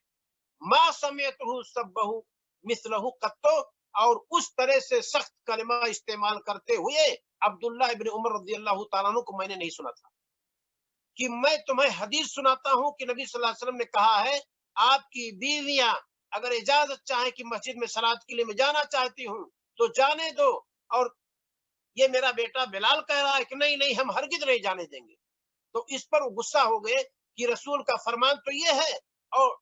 मा समिअतहु सब्बहु मिस्लहु कत्तो, और उस तरह से सख्त कलिमा इस्तेमाल करते हुए अब्दुल्ला इब्न उमर रज़ी अल्लाह तआला अन्हु को मैंने नहीं सुना था। کہ میں تمہیں حدیث سناتا ہوں کہ نبی صلی اللہ علیہ وسلم نے کہا ہے آپ کی بیویاں اگر اجازت چاہیں کہ مسجد میں صلاۃ کے لیے میں جانا چاہتی ہوں تو جانے دو، اور یہ میرا بیٹا بلال کہہ رہا ہے کہ نہیں نہیں ہم ہرگز نہیں جانے دیں گے، تو اس پر وہ غصہ ہو گئے کہ رسول کا فرمان تو یہ ہے اور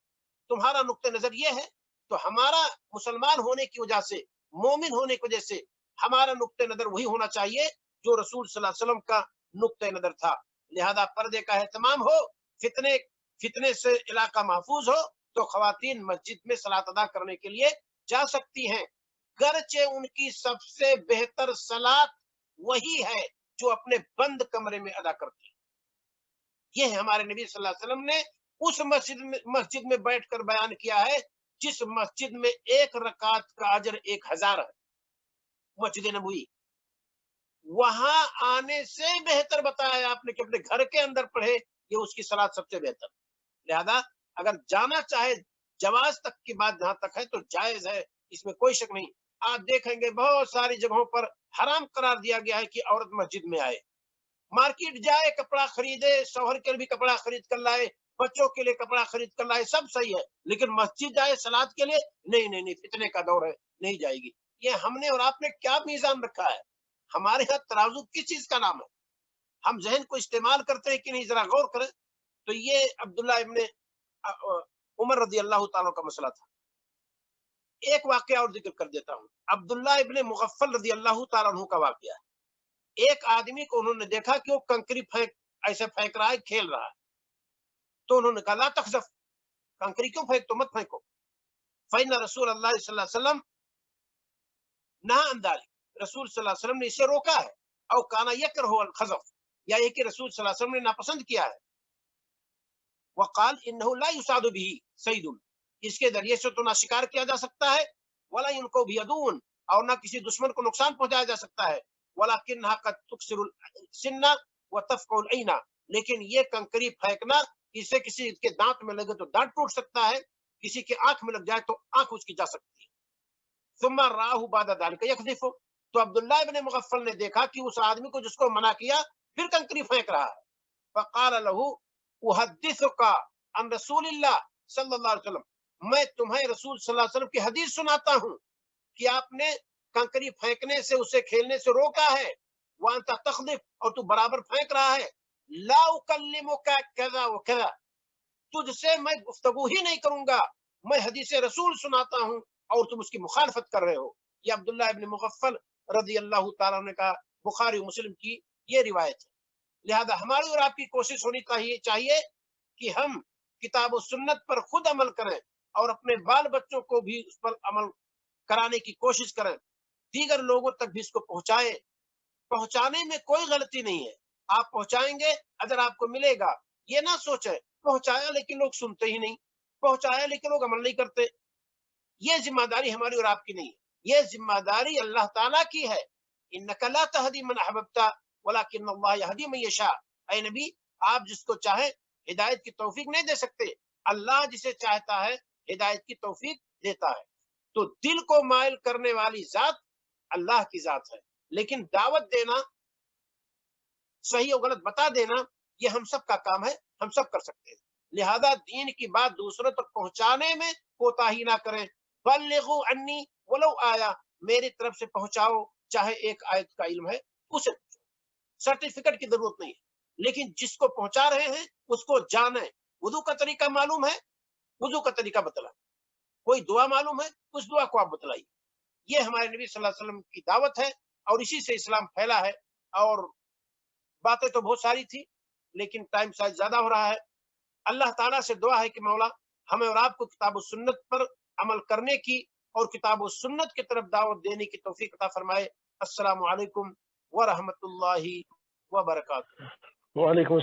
تمہارا نقطہ نظر یہ ہے، تو ہمارا مسلمان ہونے کی وجہ سے، مومن ہونے کی وجہ سے ہمارا نقطہ نظر وہی ہونا چاہیے جو رسول صلی اللہ علیہ وسلم کا نقطہ نظر تھا۔ لہذا پردے کا اہتمام ہو، فتنے سے علاقہ محفوظ ہو، تو خواتین مسجد میں صلاۃ ادا کرنے کے لیے جا سکتی ہیں، گرچہ ان کی سب سے بہتر صلاۃ وہی ہے جو اپنے بند کمرے میں ادا کرتی ہیں۔ یہ ہمارے نبی صلی اللہ علیہ وسلم نے اس مسجد میں بیٹھ کر بیان کیا ہے جس مسجد میں ایک رکعت کا اجر 1000 ہے، مسجد نبوی۔ وہاں آنے سے بہتر بتایا آپ نے کہ اپنے گھر کے اندر پڑھے، یہ اس کی صلاۃ سب سے بہتر۔ لہذا اگر جانا چاہے، جواز تک کی بات جہاں تک ہے تو جائز ہے، اس میں کوئی شک نہیں۔ آپ دیکھیں گے بہت ساری جگہوں پر حرام قرار دیا گیا ہے کہ عورت مسجد میں آئے، مارکیٹ جائے کپڑا خریدے، شوہر کے لیے بھی کپڑا خرید کر لائے، بچوں کے لیے کپڑا خرید کر لائے، سب صحیح ہے، لیکن مسجد جائے صلاۃ کے لیے نہیں نہیں نہیں، فتنے کا دور ہے، نہیں جائے گی۔ یہ ہم نے اور آپ نے کیا میزان رکھا ہے؟ ہمارے یہاں ترازو کس چیز کا نام ہے؟ ہم ذہن کو استعمال کرتے ہیں کہ نہیں، ذرا غور کریں۔ تو یہ عبداللہ ابن عمر رضی اللہ تعالیٰ کا مسئلہ تھا۔ ایک واقعہ اور ذکر کر دیتا ہوں، عبداللہ ابن مغفل رضی اللہ تعالیٰ عنہ کا واقعہ۔ ایک آدمی کو انہوں نے دیکھا کہ وہ کنکری ایسے پھینک رہا ہے، کھیل رہا ہے، تو انہوں نے کہا لا تخذف، کنکری کیوں پھینکتے، مت پھینکو۔ فإن رسول اللہ صلی اللہ علیہ وسلم نہا عن ذلک، رسول صلی اللہ علیہ وسلم نے اسے روکا ہے، او کانا یکرہ الخذف، یا یہ کہ رسول صلی اللہ علیہ وسلم نے ناپسند کیا ہے۔ وقال انہ لا یصاد به صید، اس کے ذریعے سے تو نہ شکار کیا جا سکتا ہے، ولا ينقو بیدون، اور نہ کسی دشمن کو نقصان پہنچایا جا سکتا ہے، ولکنھا قد تکسر السن وتفقع العین، لیکن یہ کنکری پھینکنا، اس سے کسی کے دانت میں لگے تو دانت ٹوٹ سکتا ہے، کسی کے آنکھ میں لگ جائے تو آنکھ اس کی جا سکتی ہے۔ ثم راہ بعد ذلك یقذف، تو عبداللہ ابن مغفل نے دیکھا کہ اس آدمی کو جس کو منع کیا پھر کنکری پھینک رہا ہے۔ فقال له احدثك عن رسول اللہ صلی اللہ علیہ وسلم، میں تمہیں رسول صلی اللہ علیہ وسلم کی حدیث سناتا ہوں کہ آپ نے کنکری پھینکنے سے، اسے کھیلنے سے روکا ہے، وانت تخذف، اور تو برابر پھینک رہا ہے، لا اکلمک کذا وکذا، تجھ سے میں گفتگو ہی نہیں کروں گا، میں حدیث رسول سناتا ہوں اور تم اس کی مخالفت کر رہے ہو۔ یہ عبداللہ ابن مغفل رضی اللہ تعالیٰ عنہ کا بخاری مسلم کی یہ روایت ہے۔ لہذا ہماری اور آپ کی کوشش ہونی چاہیے کہ ہم کتاب و سنت پر خود عمل کریں اور اپنے بال بچوں کو بھی اس پر عمل کرانے کی کوشش کریں، دیگر لوگوں تک بھی اس کو پہنچائیں۔ پہنچانے میں کوئی غلطی نہیں ہے، آپ پہنچائیں گے اگر آپ کو ملے گا، یہ نہ سوچیں پہنچایا لیکن لوگ سنتے ہی نہیں، پہنچایا لیکن لوگ عمل نہیں کرتے۔ یہ ذمہ داری ہماری اور آپ کی نہیں ہے، یہ ذمہ داری اللہ تعالیٰ کی ہے۔ انک لا تہدی من احببت ولکن اللہ یہدی من یشاء، اے نبی آپ جس کو چاہیں ہدایت کی توفیق نہیں دے سکتے، اللہ جسے چاہتا ہے ہدایت کی توفیق دیتا ہے۔ تو دل کو مائل کرنے والی ذات اللہ کی ذات ہے، لیکن دعوت دینا، صحیح و غلط بتا دینا، یہ ہم سب کا کام ہے، ہم سب کر سکتے ہیں۔ لہذا دین کی بات دوسروں تک پہنچانے میں کوتاہی نہ کریں۔ بلغوا عنی ولو آیا، میری طرف سے پہنچاؤ چاہے ایک آیت کا علم ہے اسے، سرٹیفکیٹ کی ضرورت نہیں ہے، لیکن جس کو پہنچا رہے ہیں اس کو جانیں۔ وضو کا طریقہ معلوم ہے، وضو کا طریقہ بتلائیں، کوئی دعا معلوم ہے اس دعا کو آپ بتلائیے۔ یہ ہمارے نبی صلی اللہ علیہ وسلم کی دعوت ہے اور اسی سے اسلام پھیلا ہے۔ اور باتیں تو بہت ساری تھی لیکن ٹائم شاید زیادہ ہو رہا ہے۔ اللہ تعالیٰ سے دعا ہے کہ مولا ہمیں اور آپ کو کتاب و سنت پر عمل کرنے کی اور کتاب و سنت کی طرف دعوت دینے کی توفیق عطا فرمائے۔ السلام علیکم ورحمۃ اللہ وبرکاتہ۔ وعلیکم